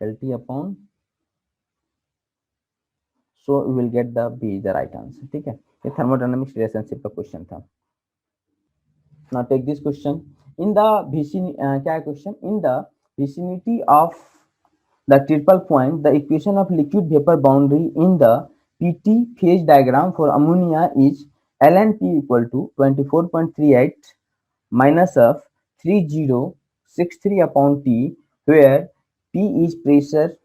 del T upon, so we will get the B the right answer. ठीक है, ये थर्मोडायनामिक्स रिलेशनशिप का क्वेश्चन था. Now take this question. In the vicinity, क्या है question? In the vicinity of the triple point, the equation of liquid vapor boundary in the PT phase diagram for ammonia is ln P equal to 24.38 minus of 3063 upon T, where P is pressure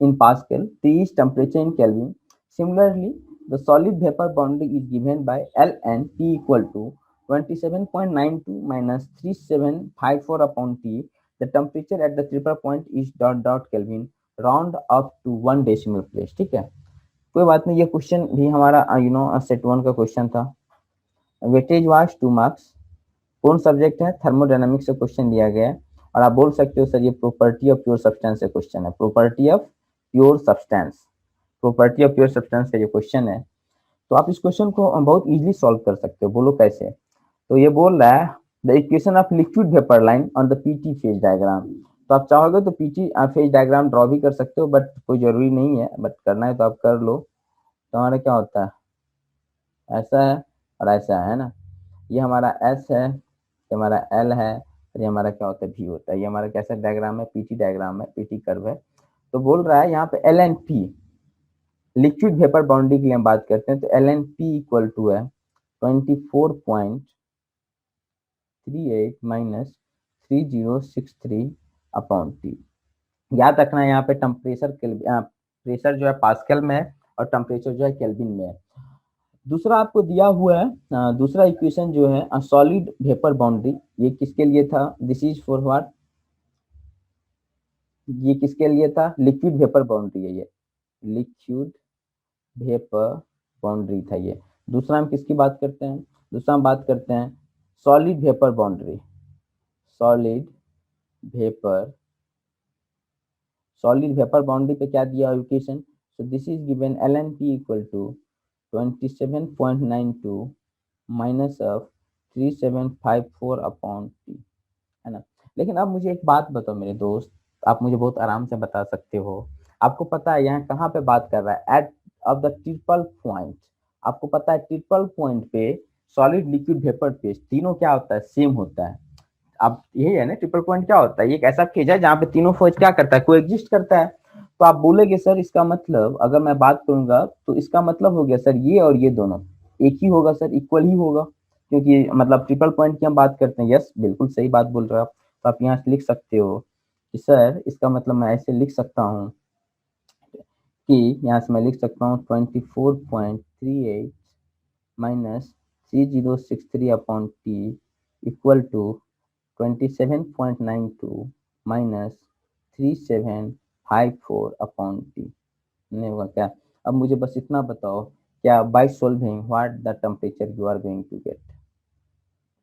in Pascal, T is temperature in Kelvin. Similarly, the solid vapor boundary is given by ln P equal to 27.92 minus 3754 upon T. The temperature at the triple point is Kelvin, round up to 1 decimal place. ठीक है, कोई बात नहीं, ये क्वेश्चन भी हमारा सेट 1 का क्वेश्चन था. Weightage was 2 marks. कौन सब्जेक्ट है? थर्मोडायनामिक्स से क्वेश्चन दिया गया है. और आप बोल सकते हो सर ये प्रॉपर्टी ऑफ प्योर सब्सटेंस से क्वेश्चन है. Property of pure substance, property of pure substance का ये क्वेश्चन है. तो आप इस क्वेश्चन को बहुत इजीली सॉल्व कर सकते हो. बोलो कैसे? तो ये बोल रहा है the equation of liquid vapour line on the PT phase diagram. तो आप चाहोगे तो पीटी फेज डायग्राम ड्रॉ भी कर सकते हो, बट कोई जरूरी नहीं है, बट करना है तो आप कर लो. तो हमारा क्या होता है, ऐसा है और ऐसा है ना. ये हमारा एस है, ये हमारा एल है, और ये हमारा क्या होता है, भी होता है. ये हमारा कैसा डायग्राम है? पीटी डायग्राम है, पीटी कर्व है. तो बोल रहा है यहाँ पे L N P liquid vapour boundary के लिए हम बात करते हैं. तो L N P equal to है 24.38 माइनस 3063 अपॉन टी. याद रखना है यहाँ पे टेम्परेचर प्रेशर जो है पास्कल में है और टेम्परेचर जो है केल्विन में है. दूसरा आपको दिया हुआ है दूसरा इक्वेशन जो है सॉलिड वेपर बाउंड्री. ये किसके लिए था? This is for what? ये किसके लिए था? लिक्विड वेपर बाउंड्री है ये, लिक्विड वेपर बाउंड्री था ये. दूसरा हम किसकी बात करते हैं? दूसरा हम बात करते हैं solid vapour boundary. Solid vapour boundary पे क्या दिया equation? So this is given L N P equal to 27.92 minus of 3754 upon T, है ना. लेकिन अब मुझे एक बात बताओ मेरे दोस्त, आप मुझे बहुत आराम से बता सकते हो. आपको पता है यहाँ कहाँ पे बात कर रहा है? At of the triple point. आपको पता है ट्रिपल पॉइंट पे सॉलिड लिक्विड वेपर फेज तीनों क्या होता है? सेम होता है. अब यही है ना, ट्रिपल पॉइंट क्या होता है? ये एक ऐसा फेज है जहाँ पे तीनों फेज क्या करता है? कोएग्जिस्ट करता है. तो आप बोलेगे सर इसका मतलब, अगर मैं बात करूंगा तो इसका मतलब हो गया सर ये और ये दोनों एक ही होगा सर, इक्वल ही होगा, क्योंकि मतलब ट्रिपल पॉइंट की हम बात करते हैं. यस, बिल्कुल सही बात बोल रहे हो आप. तो आप यहाँ से लिख सकते हो कि सर इसका मतलब मैं ऐसे लिख सकता हूँ कि यहाँ से मैं लिख सकता हूँ 24.38 minus 3063 upon T equal to 27.92 minus 3754 upon T. नहीं होगा क्या? अब मुझे बस इतना बताओ, क्या by solving what the temperature you are going to get?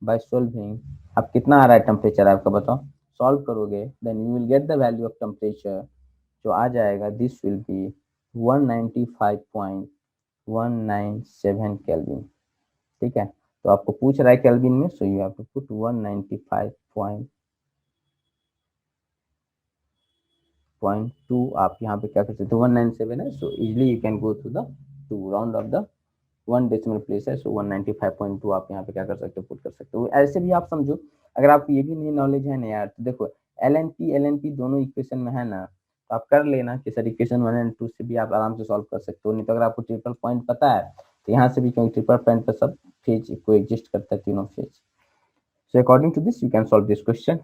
By solving अब कितना आ रहा है टेम्परेचर आपका? बताओ. सॉल्व करोगे then you will get the value of temperature, जो आ जाएगा दिस विल बी 195.197 केल्विन. ठीक है, तो आपको पूछ रहा है केल्विन में, so you have to put 195.2. आप यहाँ पे क्या कर सकते हो? 197 है, so easily you can go to the to round off the 1 decimal place है. सो 195.2 आप यहाँ पे क्या कर सकते हो? पुट कर सकते हो. ऐसे भी आप समझो, अगर आपको ये भी नहीं नॉलेज है ना यार, तो देखो एल एन पी दोनों इक्वेशन में है ना, तो आप कर लेना कि सर इक्वेशन 1 एंड 2 से भी आप आराम से सॉल्व कर सकते हो. नहीं तो अगर आपको ट्रिपल पॉइंट पता है तो यहाँ से भी, क्योंकि ट्रिपल पॉइंट पर सब फेज को एग्जिस्ट करता है, तीनों फेज. So according to this you can solve this question.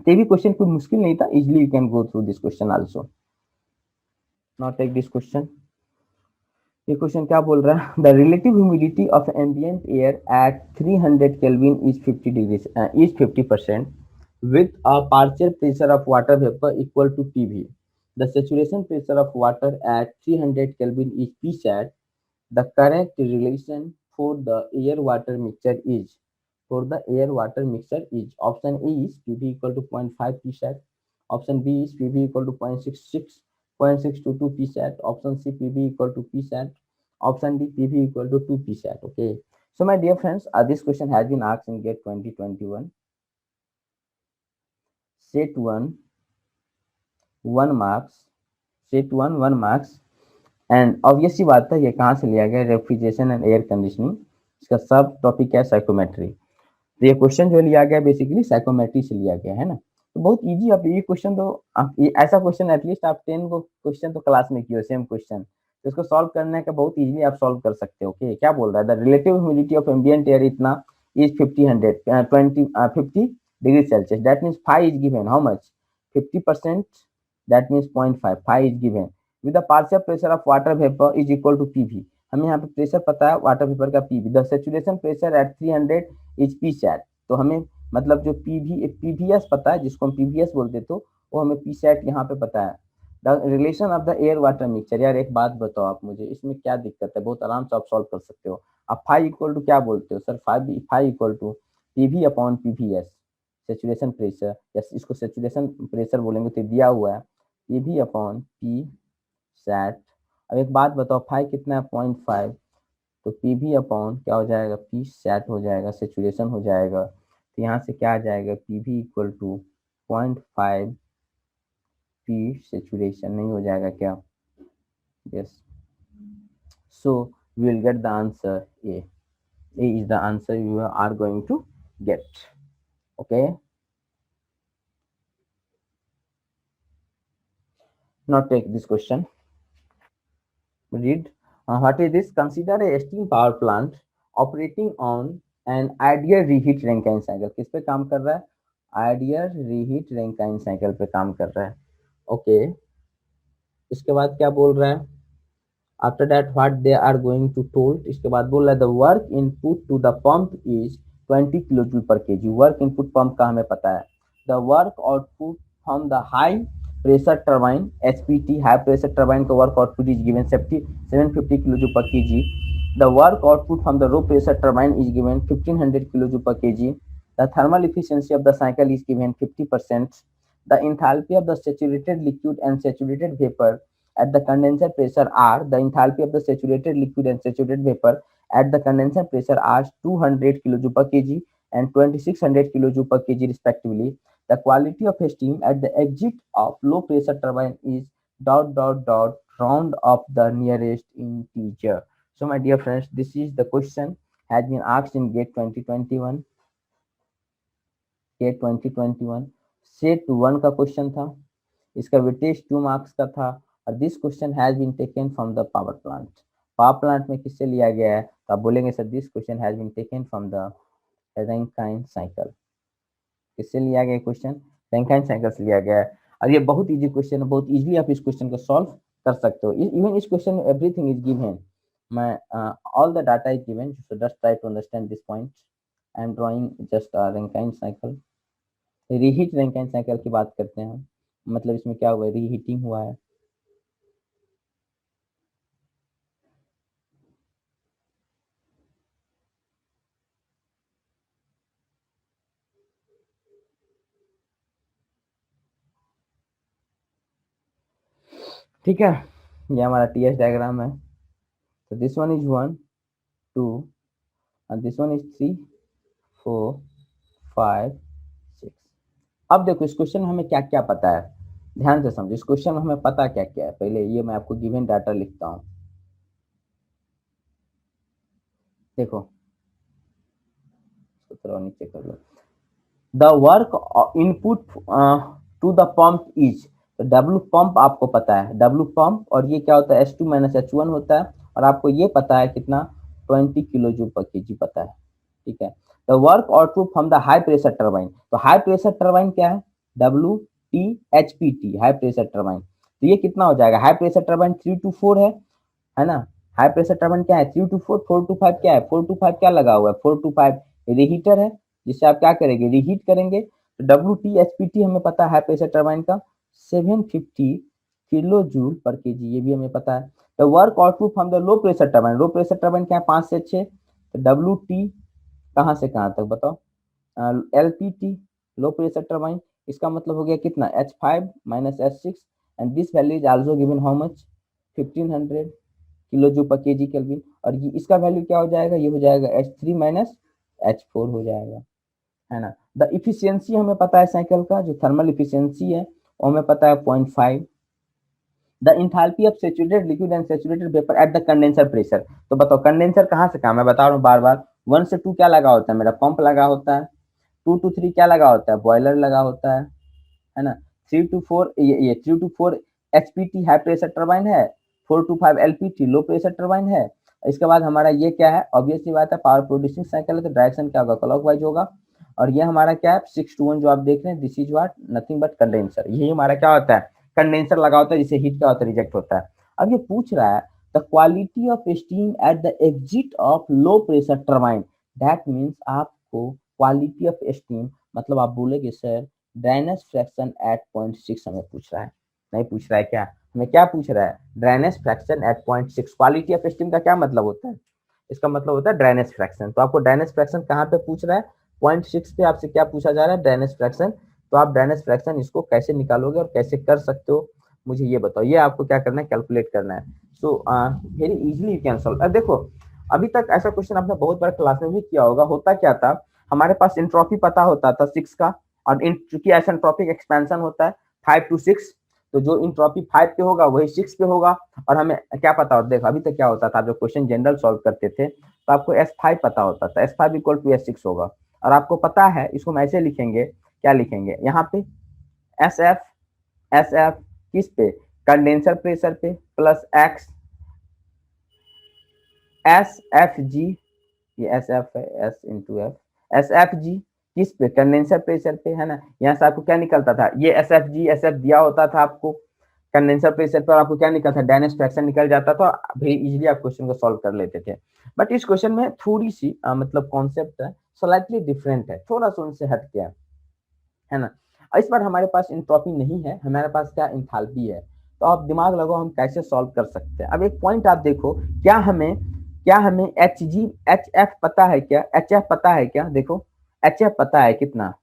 ये भी क्वेश्चन कोई मुश्किल नहीं था, easily you can go through this question also. Now take this question. ये क्वेश्चन क्या बोल रहा है? The relative humidity of ambient air at 300 kelvin is 50% with a partial pressure of water vapor equal to PV. The saturation pressure of water at 300 Kelvin is Psat. The correct relation for the air-water mixture is option A is PV equal to 0.5 Psat. Option B is PV equal to 0.622 Psat. Option C PV equal to Psat. Option D PV equal to 2 Psat. Okay. So my dear friends, this question has been asked in GATE 2021. Set 1 1 marks, set 1 marks. And obvious सी बात है, ये कहाँ से लिया गया, रेफ्रिजरेशन एंड एयर कंडीशनिंग, इसका सब टॉपिक है साइकोमेट्री। तो ये क्वेश्चन जो लिया गया बेसिकली साइकोमेट्री से लिया गया है ना। तो बहुत इजी, आप ये क्वेश्चन तो आप ये ऐसा क्वेश्चन एटलीस्ट आप 10 को क्वेश्चन तो क्लास में किए हो सेम क्वेश्चन, तो इसको सॉल्व करने का बहुत इजीली आप सॉल्व कर सकते हो। ओके, क्या बोल रहा है, the relative humidity of ambient air इतना is 50 Celsius, that means five is given how much 50%, that means 0.5, five is given with the partial pressure of water vapour is equal to PV. हमें यहाँ पे प्रेशर पता है वाटर वेपर का PV, the saturation pressure at 300 is P sat. तो हमें मतलब जो पीवीएस पता है, जिसको हम पीवीएस बोलते, तो वो हमें पी सैट यहाँ पे पता है। The relation of the air water mixture, यार एक बात बताओ आप मुझे, इसमें क्या दिक्कत है, बहुत आराम से आप सॉल्व कर सकते हो। आप फाइव इक्वल टू क्या बोलते हो sir, five equal to PV upon PVS, saturation pressure, या इसको सेचुरेशन प्रेशर बोलेंगे तो दिया हुआ है पीवी अपॉन पी सैट। अब एक बात बताओ, फाइव कितना है 0.5, तो पी भी अपॉन क्या हो जाएगा, पी सैट हो जाएगा, सेचुरेशन हो जाएगा। तो यहाँ से क्या आ जाएगा, P V equal to 0.5 P saturation, नहीं हो जाएगा क्या, yes. So we will get the answer A, A is the answer you are going to get. Okay, now take this question, read, what is this, consider a steam power plant operating on an ideal reheat Rankine cycle, किस पे काम कर रहा है, आइडियल रीहीट रैंकाइन साइकिल पे काम कर रहा है। ओके, इसके बाद क्या बोल रहा है, after that what they are going to told, इसके बाद बोल रहा है the work input to the pump is 20 kilo joule per KG. Work input pump का हमें पता है, the work output from the high pressure turbine HPT, high pressure turbine का work output is given 750 kilo joule per KG. The work output from the low pressure turbine is given 1500 kilo joule per KG. The thermal efficiency of the cycle is given 50%. The enthalpy of the saturated liquid and saturated vapor at the condenser pressure are, the enthalpy of the saturated liquid and saturated vapor at the condenser pressure are 200 kilojoule per kg and 2600 kilojoule per kg respectively. The quality of steam at the exit of low pressure turbine is dot dot dot round up the nearest integer. So my dear friends, this is the question has been asked in GATE 2021, GATE 2021 set 1 का क्वेश्चन था, इसका वेटेज 2 मार्क्स का था, और this question has been taken from the power plant. Power plant में किससे लिया गया है, तो आप बोलेंगे sir this question has been taken from the Rankine cycle. किससे लिया गया क्वेश्चन, रैंकाइन साइकिल से लिया गया है। और ये बहुत इजी क्वेश्चन है, बहुत इजीली आप इस क्वेश्चन को सॉल्व कर सकते हो। इवन इस क्वेश्चन में एवरीथिंग इज गिवन, मैं all the data is given, so just try to understand this point. I am drawing just Rankine cycle, reheat Rankine cycle की बात करते हैं, मतलब इसमें क्या हुआ है, रीहीटिंग हुआ है। ठीक है, ये हमारा टीएस डायग्राम है। तो this one is 1 2 and this one is 3 4 5 6। अब देखो इस क्वेश्चन में हमें क्या क्या पता है, ध्यान से समझो, इस क्वेश्चन में हमें पता क्या क्या है। पहले ये मैं आपको गिवन डाटा लिखता हूँ, देखो थोड़ा नीचे कर लो। The work input to the pump is, तो डब्ल्यू पंप आपको पता है, डब्ल्यू पंप, और ये क्या होता है H2 माइनस H1 होता है, और आपको ये पता है कितना 20 किलो जूल पर केजी पता है। ठीक है, the work output from the high pressure turbine, तो हाई प्रेशर टर्बाइन क्या है, WTHPT, हाई प्रेशर टर्बाइन। तो ये कितना हो जाएगा, हाई प्रेशर टर्बाइन 3 to 4 है ना। हाई प्रेशर टर्बाइन क्या है 3 to 4, 4 to 5 क्या है, 4 to 5 क्या लगा हुआ है, 4 to 5 रीहीटर है, जिससे आप क्या करेंगे, रीहीट करेंगे। तो WTHPT हमें पता है हाई प्रेशर टर्बाइन का 750 किलो जूल पर केजी, ये भी हमें पता है। तो work output from the low pressure turbine, low pressure turbine क्या है 5 से 6, तो WT कहाँ से कहाँ तक बताओ, LPT लो प्रेशर टर्बाइन, इसका मतलब हो गया कितना H5 minus H6, and this value is also given how much 1500 kilo joule per KG kelvin, और ये इसका वैल्यू क्या हो जाएगा, ये हो जाएगा H3 माइनस H4 हो जाएगा, है ना। द इफिशियंसी हमें पता है साइकिल का, जो थर्मल इफिशियंसी है वो हमें पता है 0.5। The enthalpy of saturated liquid and saturated vapour at the condenser pressure. तो बताओ कंडेंसर कहाँ से कहाँ, मैं बता रहा हूँ बार बार। 1 से 2 क्या लगा होता है, मेरा पंप लगा होता है। 2 to 3 क्या लगा होता है, बॉयलर लगा होता है ना। 3 to 4 ये 3 to 4 HPT high pressure turbine है। 4 to 5 LPT low pressure turbine है। इसके बाद हमारा ये क्या है, ऑब्वियस सी बात है पावर प्रोड्यूसिंग साइकिल है, तो डायरेक्शन क्या होगा, क्लॉकवाइज होगा। और ये हमारा क्या है 6 to 1 जो आप देख रहे हैं, this is what nothing but condenser. यही हमारा क्या होता है, कंडेंसर लगा होता है, जिससे हीट क्या होता है, रिजेक्ट होता है। अब ये पूछ रहा है the quality of steam at the exit of low pressure turbine. That means आपको क्वालिटी ऑफ स्टीम मतलब आप बोलेगे सर ड्राइनेस फ्रैक्शन एट 0.6 हमें पूछ रहा है। नहीं पूछ रहा है क्या, हमें क्या पूछ रहा है, dryness fraction at 0.6। Quality of steam का क्या मतलब होता है, इसका मतलब होता है ड्राइनेस फ्रैक्शन। तो आपको ड्राइनेस फ्रैक्शन कहाँ पे पूछ रहा है, 0.6 पे आपसे क्या पूछा जा रहा है, ड्राइनेस फ्रैक्शन। तो आप ड्राइनेस फ्रैक्शन इसको कैसे निकालोगे और कैसे कर सकते हो, मुझे ये बताओ। ये आपको क्या करना है, कैलकुलेट करना है। So very easily you can solve. अब देखो अभी तक ऐसा क्वेश्चन आपने बहुत बार क्लास में भी किया होगा। होता क्या था, हमारे पास इंट्रोपी पता होता था 6 का, और चूंकि एसेंट्रोपिक एक्सपेंशन होता है 5 to 6, तो जो इंट्रोपी 5 पे होगा वही 6 पे होगा। और हमें क्या पता होता, देखो अभी तक क्या होता था, जो क्वेश्चन जनरल सॉल्व करते थे तो आपको S5 पता होता था, S5 इक्वल टू S6 होगा। और आपको पता है इसको हम ऐसे लिखेंगे, क्या लिखेंगे यहाँ पे, SF SF किस पे, कंडेंसर प्रेशर पे, प्लस एक्स SFG, ये SF है, S इंटू एफ, SFG किस पे, कंडेंसर प्रेशर पे, है ना। यहाँ से आपको क्या निकलता था, ये SFG SF दिया होता था आपको कंडेंसर प्रेशर पर, आपको क्या निकलता था, डायनेस फ्रैक्शन निकल जाता था, वेरी इजीली आप क्वेश्चन को सॉल्व कर लेते थे। बट इस क्वेश्चन में थोड़ी सी मतलब कॉन्सेप्ट है स्लाइटली डिफरेंट है, थोड़ा सा उनसे हट गया है ना। इस बार हमारे पास इंट्रोपी नहीं है, हमारे पास क्या इंथैल्पी है। तो आप दिमाग लगाओ हम कैसे सॉल्व कर सकते हैं। अब एक पॉइंट आप देखो, क्या हमें एच एफ पता है क्या, एच एफ पता है क्या, देखो एच एफ पता है कितना,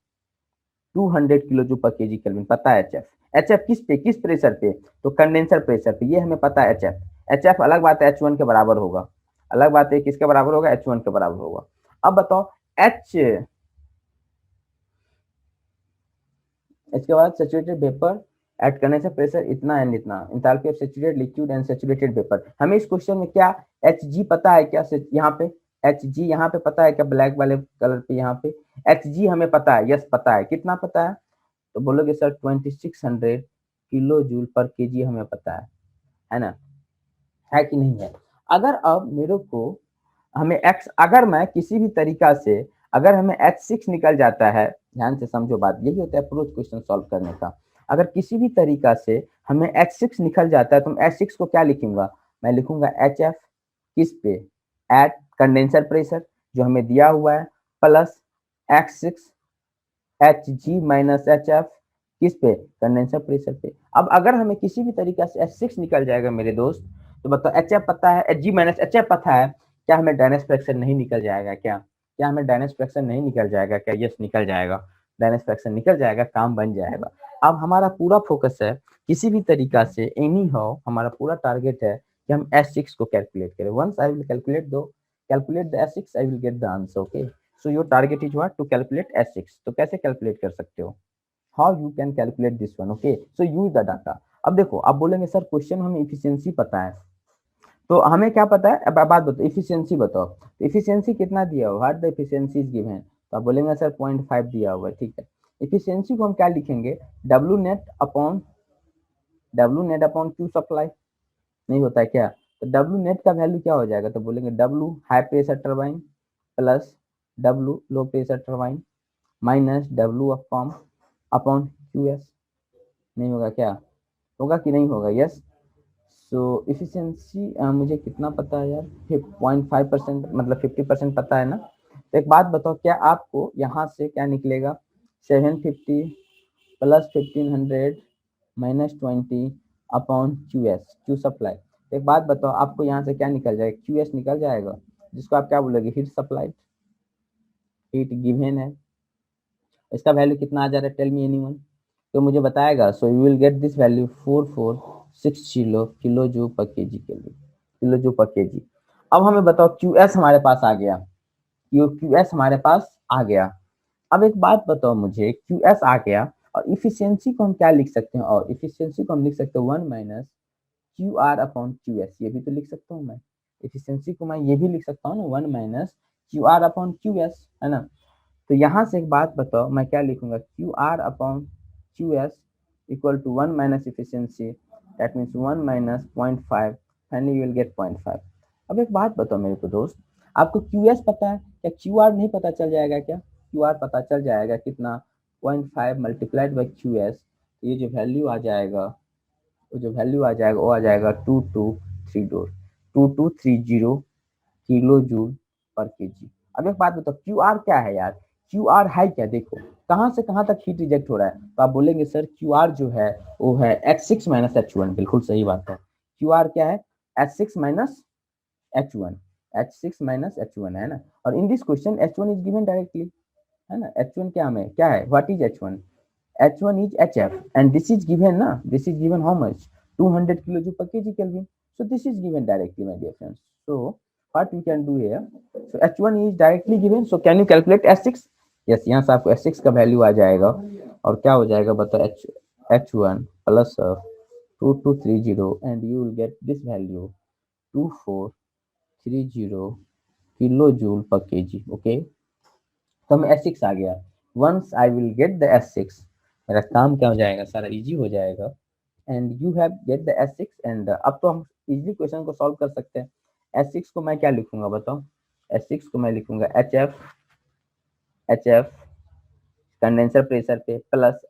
200 kilo joule per KG kelvin पता है एच एफ। एच एफ किस पे, किस प्रेशर पे, तो कंडेंसर प्रेशर पे, ये हमें पता है एच एफ। एच एफ अलग बात है H1 के बराबर होगा, अलग बात है किसके बराबर होगा, H1 के बराबर होगा। अब बताओ एच, इसके बाद सैचुरेटेड वेपर एट करने से प्रेशर इतना एंड इतना, enthalpy of saturated liquid and saturated vapour. हमें इस क्वेश्चन में क्या एच जी पता है क्या, यहाँ पे एच जी यहाँ पे पता है क्या, ब्लैक वाले कलर पे यहाँ पे एच जी हमें पता है, यस पता है, कितना पता है, तो बोलोगे sir 2600 kilo joule per KG हमें पता है ना, है कि नहीं है। अगर अब मेरे को हमें एक्स, अगर मैं किसी भी तरीका से, अगर हमें H6 निकल जाता है, ध्यान से समझो बात, यही होता है अप्रोच क्वेश्चन सॉल्व करने का। अगर किसी भी तरीका से हमें H6 निकल जाता है तो मैं H6 को क्या लिखूंगा, मैं लिखूंगा HF किस पे, एट कंडेंसर प्रेशर जो हमें दिया हुआ है, plus X6 Hg minus HF किस पे, कंडेंसर प्रेशर पे। अब अगर हमें किसी भी तरीका से H6 निकल जाएगा मेरे दोस्त, तो बताओ HF पता है, Hg माइनस HF पता है, क्या हमें डायनेस फ्रैक्शन नहीं निकल जाएगा क्या, क्या हमें डायनेस फ्रैक्शन नहीं निकल जाएगा क्या, यस निकल जाएगा, डायनेस फ्रैक्शन निकल जाएगा, काम बन जाएगा। अब हमारा पूरा फोकस है किसी भी तरीका से एनी हाउ, हमारा पूरा टारगेट है कि हम S6 को कैलकुलेट करें। Once I will calculate the S6 I will get the answer, okay. So your target is what, to calculate S6। तो कैसे कैलकुलेट कर सकते हो, how you can calculate this one, okay. So use the data. अब देखो आप बोलेंगे सर क्वेश्चन हमें इफिशियंसी पता है, तो हमें क्या पता है, अब बात बताओ, इफिशियंसी बताओ, तो इफिशियंसी कितना दिया हुआ, what the efficiency is given, तो आप बोलेंगे सर 0.5 दिया हुआ है, ठीक है। इफिशियंसी को हम क्या लिखेंगे, W net upon Q supply, नहीं होता है क्या, तो डब्ल्यू नेट का वैल्यू क्या हो जाएगा, तो बोलेंगे W high pressure turbine plus W लो pressure turbine minus W upon upon Q S. नहीं होगा क्या, होगा कि नहीं होगा, यस। सो इफिशियंसी मुझे कितना पता है यार, 0.5% मतलब 50% पता है ना। तो एक बात बताओ, क्या आपको यहाँ से क्या निकलेगा, 750 plus 1500 minus 20 upon Q supply. तो एक बात बताओ आपको यहाँ से क्या निकल जाएगा, QS निकल जाएगा, जिसको आप क्या बोलोगे, हीट सप्लाई, हीट गिवन है। इसका वैल्यू कितना आ जा रहा है, टेल मी एनीवन, तो मुझे बताएगा। So you will get this value 4460 kilo joule per KG के लिए, किलो जूल पर केजी। अब हमें बताओ QS हमारे पास आ गया, QS हमारे पास आ गया। अब एक बात बताओ मुझे, QS आ गया, और इफिशियंसी को हम क्या लिख सकते हैं, और इफिशियंसी को हम लिख सकते हैं 1 minus Q R upon Q S, ये भी तो लिख सकता हूँ मैं। इफिशियंसी को मैं ये भी लिख सकता हूँ ना, 1 minus Q R upon Q S, है ना। तो यहाँ से एक बात बताओ, मैं क्या लिखूंगा, Q R upon Q S equal to 1 minus efficiency, that means 1 minus 0.5, finally you will get 0.5। अब एक बात बताओ मेरे को दोस्त, आपको क्यू एस पता है, क्या क्यू आर नहीं पता चल जाएगा क्या? क्यू आर पता चल जाएगा कितना, 0.5 मल्टीप्लाइड बाई क्यू एस, ये जो वैल्यू आ जाएगा, वो आ जाएगा 2230 किलो जूल पर केजी। अब एक बात बताओ, क्यू आर क्या है यार? क्यू आर है क्या? देखो कहाँ से कहाँ तक हीट रिजेक्ट हो रहा है, तो आप बोलेंगे सर क्यू आर जो है वो है H6 माइनस H1, बिल्कुल सही बात है। क्यू आर क्या है? H6 minus H1, H6 minus H1 है ना। और in this question H1 is given directly, है ना। H1 क्या है, what is H1? H1 is HF and this is given na, this is given how much, 200 kilojoule per kg Kelvin. So this is given directly, my dear friends. So what we can do here, so H1 is directly given, so can you calculate S6? Yes, यहाँ से आपको S6 का वैल्यू आ जाएगा, और क्या हो जाएगा बताओ, H1 plus 2230 and you will get this value 2430 kilo joule per KG. Okay, तो हमें S6 आ गया। Once I will get the S6, मेरा काम क्या हो जाएगा, सारा इजी हो जाएगा, and you have get the S6। And अब तो हम इजीली क्वेश्चन को सॉल्व कर सकते हैं। S6 को मैं क्या लिखूंगा बताओ, S6 को मैं लिखूंगा HF कंडेंसर प्रेशर पे प्लस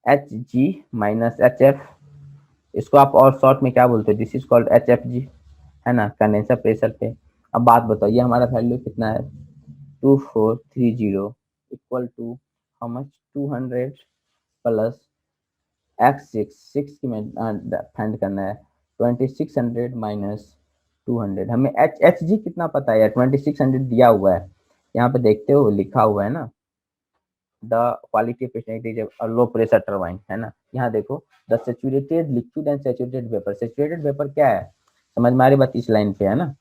H6 माइनस HF, इसको आप और शॉर्ट में क्या बोलते हो, दिस इज कॉल्ड HFG, है ना, कंडेंसर प्रेशर पे। अब बात बताओ, ये हमारा वैल्यू कितना है, 2430 equal to how much, 200 plus X6 की में फाइंड करना है, 2600 माइनस 200। हमें एच जी कितना पता है यार, 2600 दिया हुआ है, यहाँ पे देखते हो लिखा हुआ है ना, the quality of low pressure turbine, है ना। यहाँ देखो, the saturated liquid and saturated vapour, saturated vapour क्या है समझ में आ रही बात, इस लाइन पे है ना।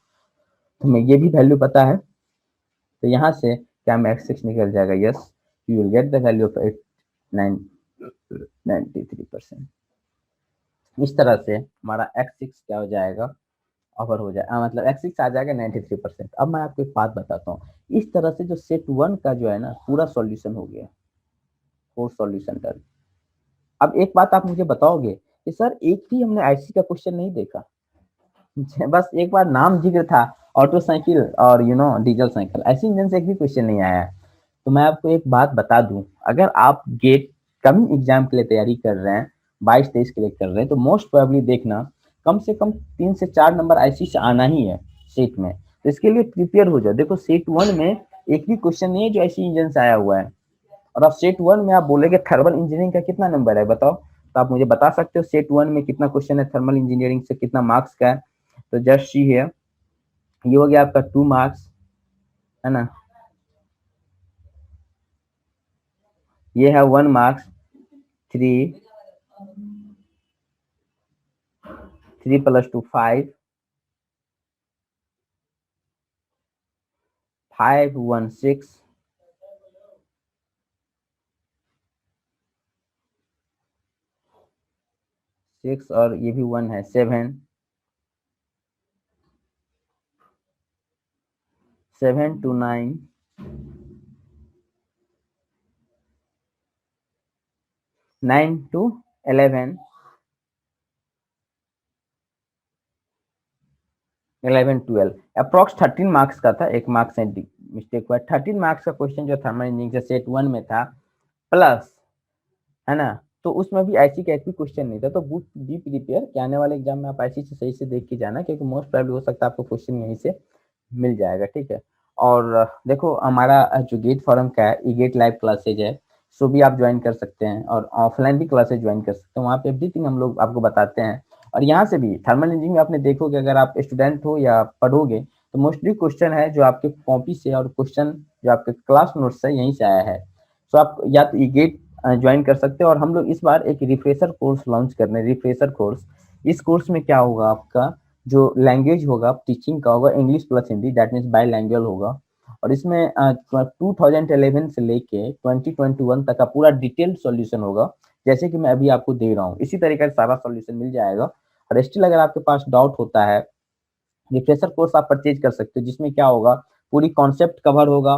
हमें ये भी वैल्यू पता है, तो यहाँ से क्या में X6 निकल जाएगा, yes, you will get the value of 93%। इस तरह से हमारा X6 क्या हो जाएगा, ऑफर हो जाए, मतलब X6 आ जाएगा 93%। अब मैं आपको एक बात बताता हूँ, इस तरह से जो सेट 1 का जो है ना पूरा सॉल्यूशन हो गया, 4 सॉल्यूशन डन। अब एक बात आप मुझे बताओगे कि सर एक भी हमने आईसी का क्वेश्चन नहीं देखा, बस एक बार नाम जिक्र था, ऑटो साइकिल और डीजल साइकिल, ऐसे इंजन से एक भी क्वेश्चन नहीं आया है। तो मैं आपको एक बात बता दूं, अगर आप गेट कमिंग एग्जाम के लिए तैयारी कर रहे हैं, 22-23 के लिए कर रहे हैं, तो मोस्ट प्रोबेबली देखना कम से कम 3 से 4 नंबर आईसी से आना ही है सेट में। तो इसके लिए प्रिपेयर हो जाओ। देखो सेट 1 में एक भी क्वेश्चन नहीं है जो ऐसी इंजन से आया हुआ है, और अब सेट 1 में आप बोलेगे थर्मल इंजीनियरिंग का कितना नंबर है बताओ, तो आप मुझे बता सकते हो सेट 1 में कितना क्वेश्चन है थर्मल इंजीनियरिंग से, कितना मार्क्स का है। तो जस्ट सी है, ये हो गया आपका 2 मार्क्स, है ना, ये है 1 मार्क्स, 3 प्लस 2 5, 5 1 6, 6 और ये भी 1 है 7, 7 to 9, 9 to 11, 11 12, अप्रोक्स 13 मार्क्स का था, एक मार्क्स से मिस्टेक हुआ। 13 मार्क्स का क्वेश्चन जो थर्मल इंजीनियरिंग से सेट 1 में था, प्लस, है ना, तो उसमें भी ऐसी का एक भी क्वेश्चन नहीं था। तो बी प्रिपेयर कि आने वाले एग्जाम में आप ऐसी से सही से देख के जाना, क्योंकि मोस्ट प्रोबेबली हो सकता है आपको क्वेश्चन यहीं से मिल जाएगा, ठीक है। और देखो हमारा जो गेट फॉरम का है, ई गेट लाइव क्लासेज है, सो भी आप ज्वाइन कर सकते हैं, और ऑफलाइन भी क्लासेज ज्वाइन कर सकते हैं, वहाँ पे एवरीथिंग हम लोग आपको बताते हैं। और यहाँ से भी थर्मल इंजीनियरिंग में आपने देखोगे, अगर आप स्टूडेंट हो या पढ़ोगे, तो मोस्टली क्वेश्चन है जो आपके कॉपी से, और क्वेश्चन जो आपके क्लास नोट से यहीं से आया है। सो आप या तो ई गेट ज्वाइन कर सकते हो, और हम लोग इस बार एक रिफ्रेशर कोर्स लॉन्च कर रहे हैं, रिफ्रेशर कोर्स। इस कोर्स में क्या होगा, आपका जो लैंग्वेज होगा टीचिंग का होगा English plus Hindi, that means by language होगा। और इसमें 2011 से लेके 2021 तक का पूरा डिटेल्ड सॉल्यूशन होगा, जैसे कि मैं अभी आपको दे रहा हूँ। इसी तरीके से सारा सॉल्यूशन मिल जाएगा। और स्टिल अगर आपके पास डाउट होता है, रिफ्रेशर कोर्स आप परचेज कर सकते हो, जिसमें क्या होगा, पूरी कॉन्सेप्ट कवर होगा,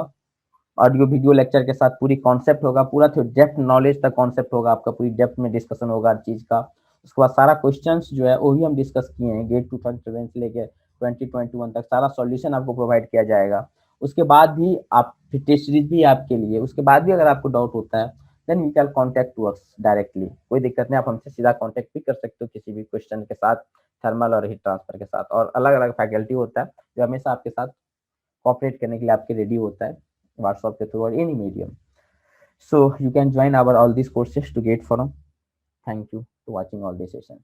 ऑडियो वीडियो लेक्चर के साथ पूरी कॉन्सेप्ट होगा, पूरा डेप्थ नॉलेज तक कॉन्सेप्ट होगा आपका, पूरी डेप्थ में डिस्कशन होगा हर चीज़ का। उसके बाद सारा क्वेश्चंस जो है वो भी हम डिस्कस किए हैं, गेट 2007 से लेके 2021 तक सारा सॉल्यूशन आपको प्रोवाइड किया जाएगा। उसके बाद भी आप टेस्ट सीरीज भी आपके लिए, उसके बाद भी अगर आपको डाउट होता है then you can contact to us directly, कोई दिक्कत नहीं, आप हमसे सीधा कॉन्टैक्ट भी कर सकते हो किसी भी क्वेश्चन के साथ, थर्मल और हीट ट्रांसफर के साथ। और अलग अलग फैकल्टी होता है जो हमेशा आपके साथ कॉपरेट करने के लिए आपके रेडी होता है, WhatsApp के through or any medium. So you can join our all these courses to get from. Thank you for watching all this session.